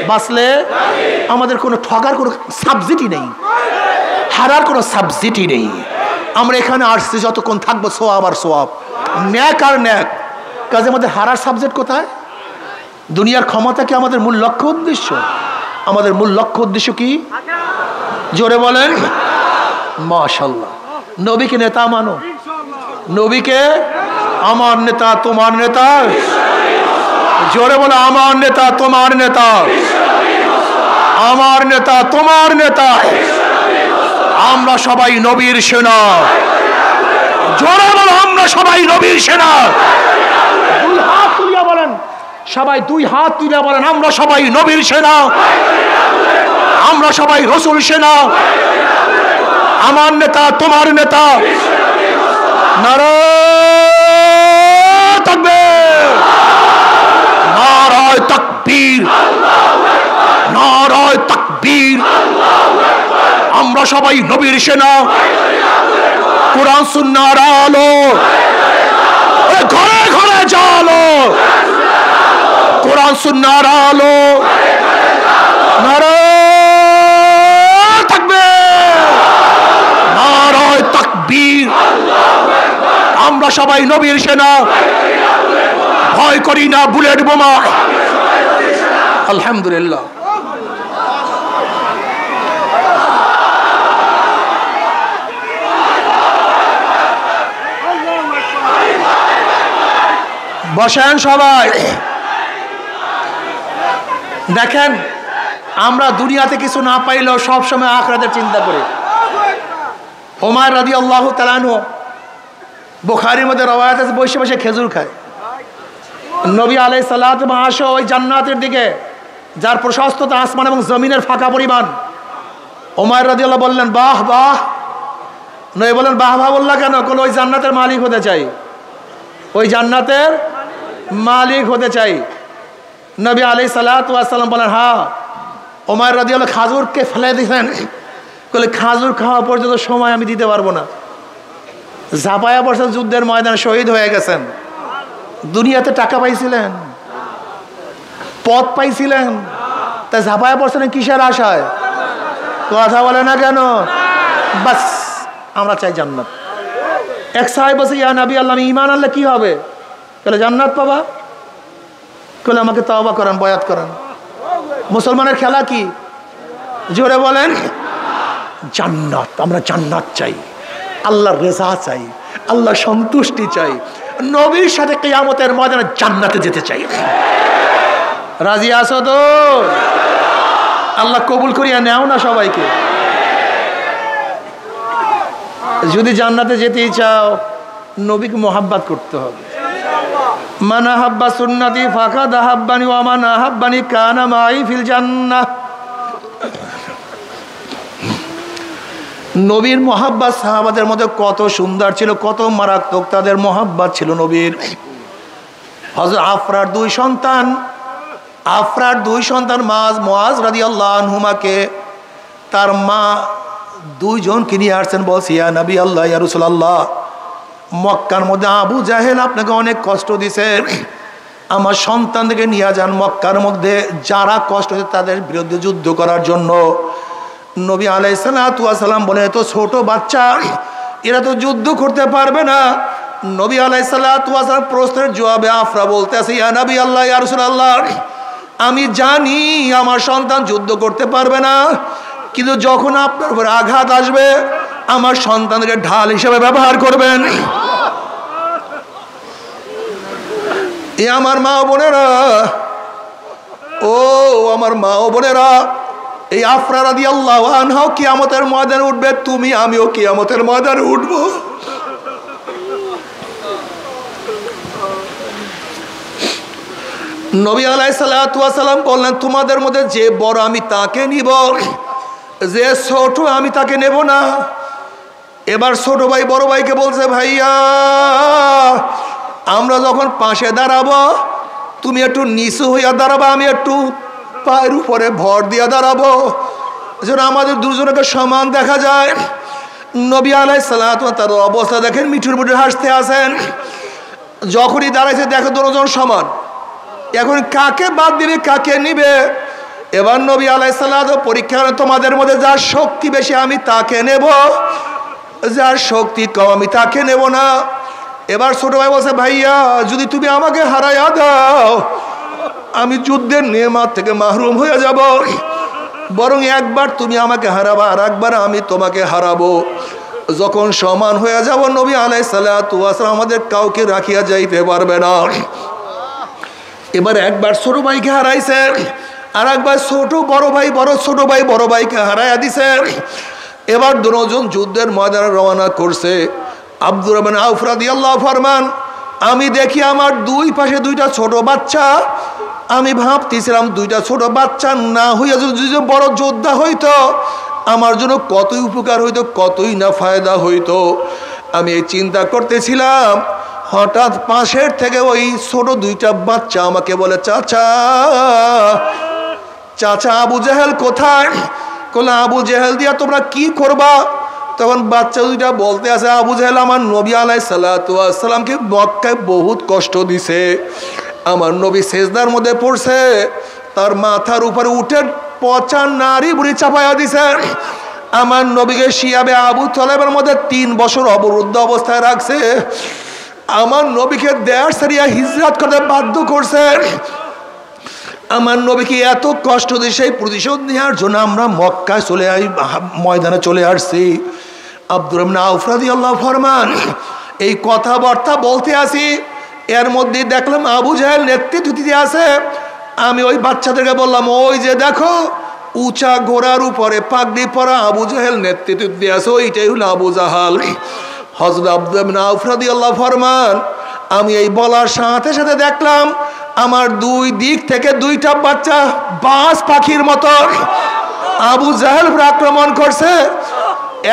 বাঁচলে আমাদের কোনো ঠগার কোনো সাবজেক্টই নেই, হারার কোনো সাবজেক্টই নেই। আমরা এখানে আসছি যতক্ষণ থাকবো সোয়াব আর সোয়াব, ন্যাক আর ন্যাক। কাজে আমাদের হারার সাবজেক্ট কোথায়? দুনিয়ার ক্ষমতা কি আমাদের মূল লক্ষ্য উদ্দেশ্য? আমাদের মূল লক্ষ্য উদ্দেশ্য কি? জোরে বলেন মাশাআল্লাহ। নবীকে নেতা মানো, নবীকে আমার নেতা তোমার নেতা। জোরে বলে আমার নেতা তোমার নেতা, আমার নেতা তোমার নেতা। আমরা সবাই নবীর সেনা। জোরে বলো আমরা সবাই নবীর সেনা। দুই হাত তুলিয়া বলেন, সবাই দুই হাত তুলিয়া বলেন আমরা সবাই নবীর সেনা, আমরা সবাই রসুল সেনা। আমার নেতা তোমার নেতা। নারায়ে তাকবীর, নারায়ে তাকবীর, নারায়ে তাকবীর। আমরা সবাই নবীর সেনা। কোরআন সুন্নাহর আলো ঘরে ঘরে জালো, কোরআন সুন্নাহর আলো। নারায়ে তাকবীর, নারায়ে তাকবীর। আমরা সবাই নবীর সেনা, ভয় করি না বুলেট বোমা। আলহামদুলিল্লাহ। বসেন সবাই। দেখেন, আমরা দুনিয়াতে কিছু না পাইলেও সবসময় আখিরাতের চিন্তা করি। ওমর রাদিয়াল্লাহু তাআলা আনহু, বুখারীর মধ্যে রওয়ায়াত আছে, বসে বসে খেজুর খায়। নবী আলাইহিস সালাতু মাসো ওই জান্নাতের দিকে যার প্রশস্ততা আসমান এবং জমিনের ফাঁকা পরিমাণ। ওমর রাদিয়াল্লাহু বললেন বাহ বাহ। নবী বলেন বাহ বাহ বললা কেন? কোন ওই জান্নাতের মালিক হতে চাই, ওই জান্নাতের মালিক হতে চাই। নবী আলাইহিস সালাতু ওয়াস সালাম বলেন হ্যাঁ। ওমর রাদিয়াল্লাহু খাজুরকে ফেলে দিলেন, বলে খাজুর খাওয়া পর্যন্ত সময় আমি দিতে পারবো না। ঝাঁপায়া পড়ছেন যুদ্ধের ময়দানে, শহীদ হয়ে গেছেন। দুনিয়াতে টাকা পাইছিলেন, পদ পাইছিলেন, তা ঝাঁপায়া পড়ছেন কিসের আশায়? কথা বলে না কেন? বাস আমরা চাই জান্নাত। এক সাহেব বলছে ইয়া নবী আল্লাহ, আমি ঈমান আনলে কি হবে? বলে জান্নাত পাবা। বলে আমাকে তওবা করেন, বয়াত করেন। মুসলমানের খেলা কি? জোরে বলেন জান্নাত। আমরা জান্নাত চাই, আল্লাহর রেজা চাই, আল্লাহ সন্তুষ্টি চাই, নবীর সাথে কিয়ামতের ময়দানে জান্নাতে যেতে চাই। রাজি আছো তো? আল্লাহ কবুল করিয়া নেও না সবাইকে। যদি জান্নাতে যেতেই চাও, নবীকে মোহাব্বত করতে হবে। মান আহাব্বা সুন্নতি ফাকাদ আহাব্বানি ওয়া মান আহাব্বানি কানা মাই ফিল জান্নাহ। নবীর মোহাব্বত সাহাবাদের মধ্যে কত সুন্দর ছিল, কত মারাত্মক তাদের মোহাব্বত ছিল নবীর। হযরত আফরার দুই সন্তান মুআজ রাদিয়াল্লাহু আনহুমাকে তার মা দুইজনকে নিয়ে আসছেন। বলছি ইয়া নবী আল্লাহ, ইয়া রাসূলুল্লাহ, মক্কার মধ্যে আবু জাহেল আপনাকে অনেক কষ্ট দিছে, আমার সন্তানদেরকে নিয়ে যান মক্কার মধ্যে, যারা কষ্ট দিচ্ছে তাদের বিরুদ্ধে যুদ্ধ করার জন্য। নবী আলাইহিস সালাতু ওয়াস সালাম বলে তো ছোট বাচ্চা, এরা তো যুদ্ধ করতে পারবে না। নবী আলাইহিস সালাতু ওয়াস সালাম প্রশ্নের জবাবে আফরা বলতেছে, ইয়া নবী আল্লাহ, ইয়া রাসূলুল্লাহ, আমি জানি আমার সন্তান যুদ্ধ করতে পারবে না, কিন্তু যখন আপনার উপর আঘাত আসবে আমার সন্তানকে ঢাল হিসেবে ব্যবহার করবেন। এ আমার মা বোনেরা, ও আমার মা ও বোনেরা, এই আফরা রাদিয়াল্লাহু আনহা কিয়ামতের ময়দানে উঠবে, তুমি আমিও কিয়ামতের ময়দানে উঠব। নবী আলাইহিস সালাতু ওয়াস সালাম বললেন, তোমাদের মধ্যে যে বড় আমি তাকে নিব, যে ছোট আমি তাকে নেব না। এবার ছোট ভাই বড় ভাইকে বলছে, ভাইয়া আমরা যখন পাশে দাঁড়াবো তুমি একটু নিচু হইয়া দাঁড়াবো, আমি একটু পায়ের উপরে ভর দিয়া দাঁড়াবো, যেন আমাদের দুজনকে সমান দেখা যায়। নবী আলাইহিস সালাতু ওয়াস তার অবস্থা দেখেন, মিঠুর মুঠে হাসতে আছেন। যখনই দাঁড়াইছে দেখো দুজন সমান, এখন কাকে বাদ দিবে কাকে নিবে? এবার নবী আলাইহিস সালাতু পরীক্ষা করে, তোমাদের মধ্যে যার শক্তি বেশি আমি তাকে নেব, যার শক্তি কম আমি তাকে নেব না। এবার ছোট ভাই বলছে, ভাইয়া যদি তুমি আমাকে হারাইয়া দাও আমি যুদ্ধের নেয়ামত থেকে মাহরুম হয়ে যাব, বরং একবার তুমি আমাকে হারাবা আর একবার আমি তোমাকে হারাবো। যখন সমান হয়ে যাব নবী আলাইহিস সালাতু ওয়াস সালাম আমাদের কাউকে রাখিয়া যাইতে পারবে না। এবার একবার ছোট ভাইকে হারাইছে, আর একবার ছোট বড় ভাই ছোট ভাই বড় ভাইকে হারাইয়া দিছে। এবার দুজন যুদ্ধের ময়দানে রওনা করছে। আব্দুর রহমান আউফ রাদিয়াল্লাহু ফরমান, আমি দেখি আমার দুই পাশে দুইটা ছোট বাচ্চা, আমি ভাবতেছিলাম দুইটা ছোট বাচ্চা না হইয়া যদি বড় যোদ্ধা হইতো আমার জন্য কতই উপকার হইতো, কতই না ফায়দা হইতো। আমি এই চিন্তা করতেছিলাম, হঠাৎ পাশের থেকে ওই ছোট দুইটা বাচ্চা আমাকে বলে, চাচা চাচা আবু জেহেল কোথায়? বলে, আবু জেহেল দিয়া তোমরা কি করবা? তখন বাচ্চা দুইটা বলতে আছে, আবু জেহেল আমার নবী আলাইহিস সালাতু ওয়াস সালামকে মক্কায় বহুত কষ্ট দিছে, আমার নবী সেজদার মধ্যে পড়ছে, তার মাথার উপরে উঠে পচা নারী বুড়ি চাপাইয়া দিছে, আমার নবীকে শিয়াবে আবু তালেবের মধ্যে 3 বছর অবরুদ্ধ অবস্থায় রাখছে, আমার নবীকে দেশ ছাড়িয়া হিজরত করতে বাধ্য করছে, আমার নবীকে এত কষ্ট দিয়ে সেই প্রতিশোধ নেওয়ার জন্য আমরা মক্কায় ময়দানে চলে আসছি। আব্দুর রহমান আউফ রাদিয়াল্লাহু ফরমান, এই কথাবার্তা বলতে আসি, এর মধ্যে দেখলাম আবু জেহেল নেতৃত্ব দিতে আছে। আমি ওই বাচ্চাদেরকে বললাম, ওই যে দেখো উঁচা ঘোড়ার উপরে পাগড়ি পরা আবু জেহেল নেতৃত্ব দিয়ে আছে, ওইটাই হলো আবু জাহাল। হযরত আব্দুর রহমান আউফ রাদিয়াল্লাহু ফরমান, আমি এই বলার সাথে সাথে দেখলাম আমার দুই দিক থেকে দুইটা বাচ্চা বাজ পাখির মতো আবু জাহেল উপর আক্রমণ করছে।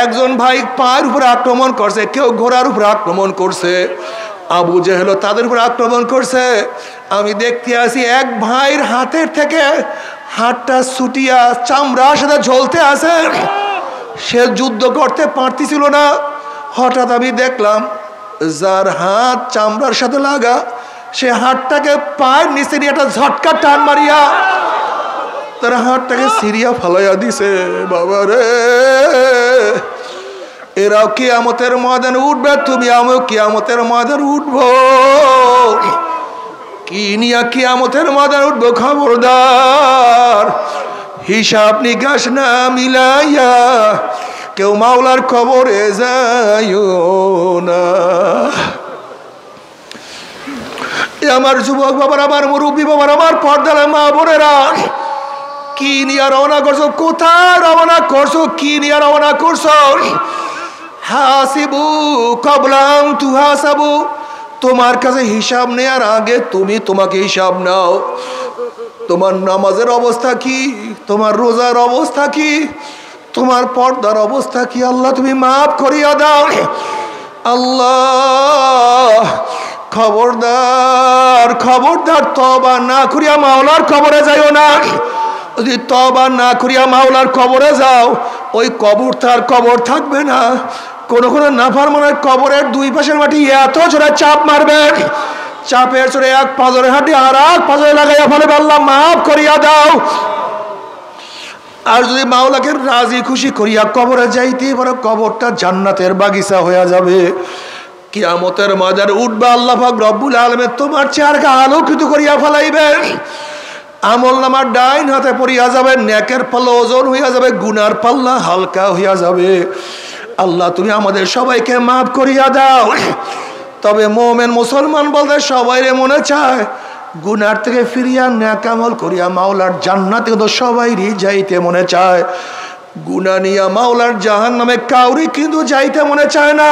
একজন ভাই পায়ের উপর আক্রমণ করছে, কেউ ঘোড়ার উপর আক্রমণ করছে, আবু জেহেল তাদের উপর আক্রমণ করছে। আমি দেখতে আসি এক ভাইয়ের হাতের থেকে হাতটা ছুটিয়া চামড়ার সাথে ঝলতে আছে, সে যুদ্ধ করতে পারতেছিল না। হঠাৎ আমি দেখলাম যার হাত চামড়ার সাথে লাগা, সে হাতটাকে পায়ের নিচে নিয়ে একটা ঝটকা টান মারিয়া তার হাতটাকে সিরিয়া ফালাইয়া দিছে। বাবা রে, এরাও কিয়ামতের ময়দানে উঠবে, তুমি আমিও কিয়ামতের ময়দানে উঠবো। কি নিয়া কিয়ামতের ময়দানে উঠবো? খবরদার হিসাব নিকাশ না মিলাইয়া কেউ মাওলার কবরে যাইও না। আমার যুবক বাবার, আমার মুরব্বী বাবার, আমার পর্দার মা বোনেরা, কি নিয়ে রওনা করছো? কোথায় রওনা করছো? কি নিয়ে রওনা করছো? হাসিবু কবলাম তুহাসাবু, তোমার কাছে হিসাব নেওয়ার আগে তুমি তোমাকে হিসাব নাও। তোমার নামাজের অবস্থা কি? তোমার রোজার অবস্থা কি? তোমার পর্দার অবস্থা কি? আল্লাহ তুমি মাফ করিয়া দাও। আল্লাহ খবরদার, খবরদার, তওবা না করিয়া মাওলার কবরে যাইও না। যদি তওবা না করিয়া মাওলার কবরে যাও, ওই কবর তার কবর থাকবে না। কোন কোন নাফরমানের কবরের দুই পাশের মাটি এত জোরে চাপ মারবে, চাপের জোরে এক পাজরের হাঁটি আর এক পাজরে লাগাইয়া ফেলবে। আল্লাহ মাফ করিয়া দাও। আর যদি মাওলাকে রাজি খুশি করিয়া কবরে যাইতে পারো, কবরটা জান্নাতের বাগিচা হয়ে যাবে। কিয়ামতের ময়দানে উঠবে আল্লাহ পাক রব্বুল আলামিন তোমার চেহারাকে আলোকিত করিয়া ফেলাইবেন। আমলনামার ডাইন হাতে পড়িয়া যাবে, নেকের পাল্লা ওজন হইয়া যাবে, গুনার পাল্লা হালকা হইয়া যাবে। আল্লাহ তুমি আমাদের সবাইকে মাফ করিয়া দাও। তবে মুমিন মুসলমান বলতে সবাই মনে চায় গুনার থেকে ফিরিয়া নেক আমল করিয়া মাওলার জান্নাতে তো সবাইরই যাইতে মনে চায়। গুনাহ নিয়া মাওলার জাহান্নামে কাউরি কিন্তু যাইতে মনে চায় না।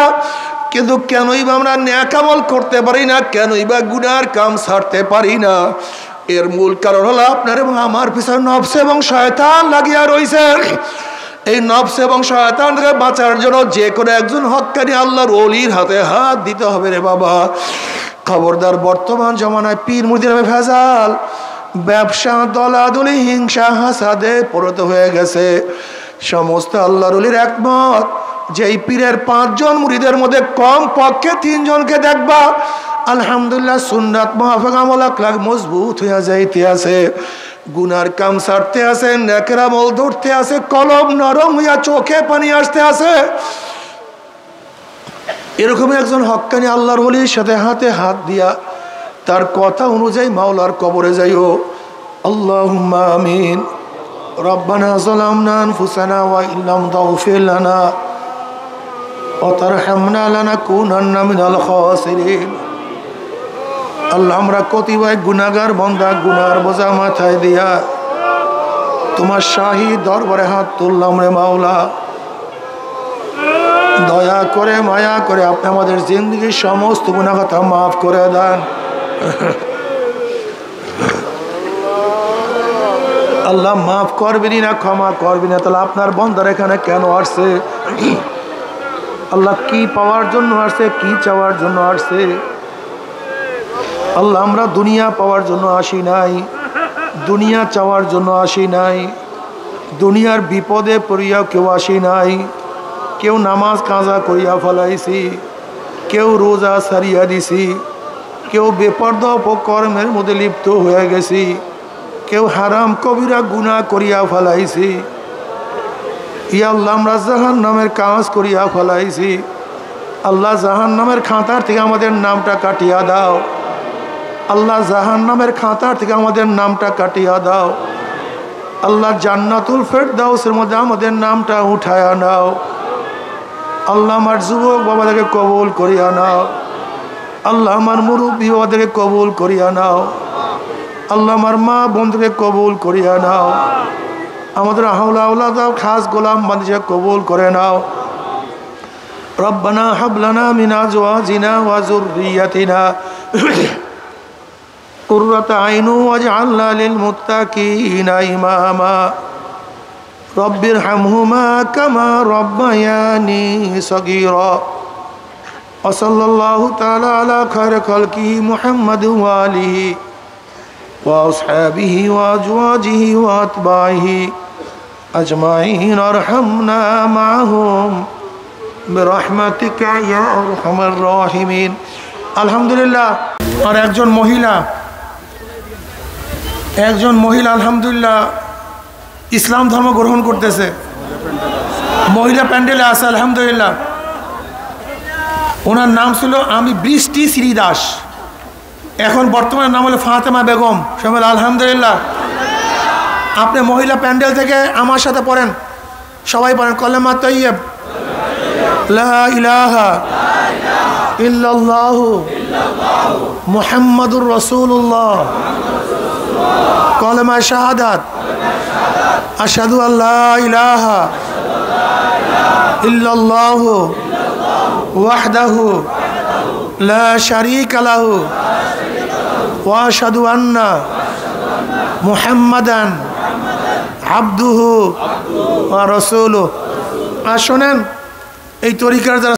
কিন্তু কেনই বা আমরা নেক আমল করতে পারি না, কেনই বা গুনার কাম ছাড়তে পারি না? এর মূল কারণ হলো আপনার এবং আমার পিছনে নফস এবং শয়তান লাগিয়া রয়েছে। এই নফস এবং শয়তান থেকে বাঁচার জন্য যে কোনো একজন হক্কানি আল্লাহর ওলির হাতে হাত দিতে হবে রে বাবা। খবরদার, বর্তমান জমানায় পীর মুরিদের নামে ভেজাল, ব্যবসা, দলাদলি, হিংসা, হাসাদে পরিণত হয়ে গেছে। সমস্ত আল্লাহর ওলির একমত যে এই পীরের 5 জন মুরিদের মধ্যে কম পক্ষে 3 জনকে দেখবা আলহামদুলিল্লাহ সুন্নাত মুআফাক আমল আখলাক মজবুত হইয়া যাইতে আছে, গুনার কাম ছাড়তে আছে, নেকের আমল ধরতে আছে, কলম নরম হইয়া চোখে পানি আসতে আছে। এরকম একজন হক্কানি আল্লাহর ওলির সাথে হাতে হাত দিয়া তার কথা অনুযায়ী মাওলার কবরে যাইও। আল্লাহুম্মা আমিন। রব্বানা যালামনা আনফুসানা ওয়া ইল্লাম তাগফির লানা ওয়া তারহামনা লানাকুনান্না মিনাল খাসিরিন। আল্লাহ, আমরা কতিপয় গুনাহগার বান্দা, গুনার বোঝা মাথায় দিয়া তোমার শাহী দরবারে হাত তুললাম রে মাওলা। দয়া করে মায়া করে আপনি আমাদের জিন্দগির সমস্ত গুনাহ কথা মাফ করে দেন। আল্লাহ মাফ করবেনি না, ক্ষমা করবেনি না, তাহলে আপনার বান্দার এখানে কেন আসছে? আল্লাহ কি পাওয়ার জন্য আসছে, কি চাওয়ার জন্য আসছে? আল্লাহ, আমরা দুনিয়া পাওয়ার জন্য আসি নাই, দুনিয়া চাওয়ার জন্য আসি নাই, দুনিয়ার বিপদে পড়িয়াও কেউ আসি নাই। কেউ নামাজ কাজা করিয়া ফেলাইছি, কেউ রোজা সারিয়া দিছি, কেউ বেপরদা অপকর্মের মধ্যে লিপ্ত হয়ে গেছি, কেউ হারাম কবিরা গুনাহ করিয়া ফেলাইছি। ইয়া আল্লাহ, আমরা জাহান্নামের কাজ করিয়া ফেলাইছি। আল্লাহ, জাহান্নামের খাতার থেকে আমাদের নামটা কাটিয়া দাও। আল্লাহ, জাহান্নামের খাতার থেকে আমাদের নামটা কাটিয়া দাও। আল্লাহ, জান্নাতুল ফেরদাউসের মধ্যে আমাদের নামটা উঠায়া নাও। আল্লাহ, আমার যুবক বাবাদেরকে কবুল করিয়া নাও। আল্লাহ, আমার মুরব্বী বাবাদেরকে কবুল করিয়া নাও। আল্লাহ, আমার মা বন্ধুকে কবুল করিয়া নাও। আমাদের হাওলা আওলাদ খাস গোলাম বান্দিকে কবুল করে নাও। রব্বানা হাব লানা মিন আজওয়াজিনা ওয়া যুররিয়াতিনা কুররাতা আইনুন ওয়াজআলনা লিল মুত্তাকিনা ইমামা। রব্বির হামহুমা কামা রব্বায়ানি সগীরা। ওয়া সাল্লাল্লাহু তাআলা আলা খায়রি খালকিহি মুহাম্মাদ ওয়া আলিহি ওয়া আসহাবিহি ওয়া আজওয়াজিহি ওয়া আতবাইহি আজমাইন। আরহামনা মাআহুম বিরহমাতিকা ইয়া আরহামার রাহিমিন। আলহামদুলিল্লাহ। আর একজন মহিলা আলহামদুলিল্লাহ ইসলাম ধর্ম গ্রহণ করতেছে, মহিলা প্যান্ডেলে আছে আলহামদুলিল্লাহ। ওনার নাম ছিল আমি বৃষ্টি শ্রীদাস, এখন বর্তমানে নাম হলো ফাতেমা বেগম। সবাই আলহামদুলিল্লাহ। আপনি মহিলা প্যান্ডেল থেকে আমার সাথে পড়েন, সবাই পড়েন কলেমা তাইয়্যিব লা ইলাহা ইল্লাল্লাহু মুহাম্মাদুর রাসূলুল্লাহ। কলেমা শাহাদাত আশহাদু আল্লা ইলাহা ইল্লাল্লাহু ওয়াহদাহু লা শারীকা লাহু ওয়া আশহাদু আন্না মুহাম্মাদান আবদুহু ওয়া রাসূলুহু। আর শোনেন, এই তরিকার যারা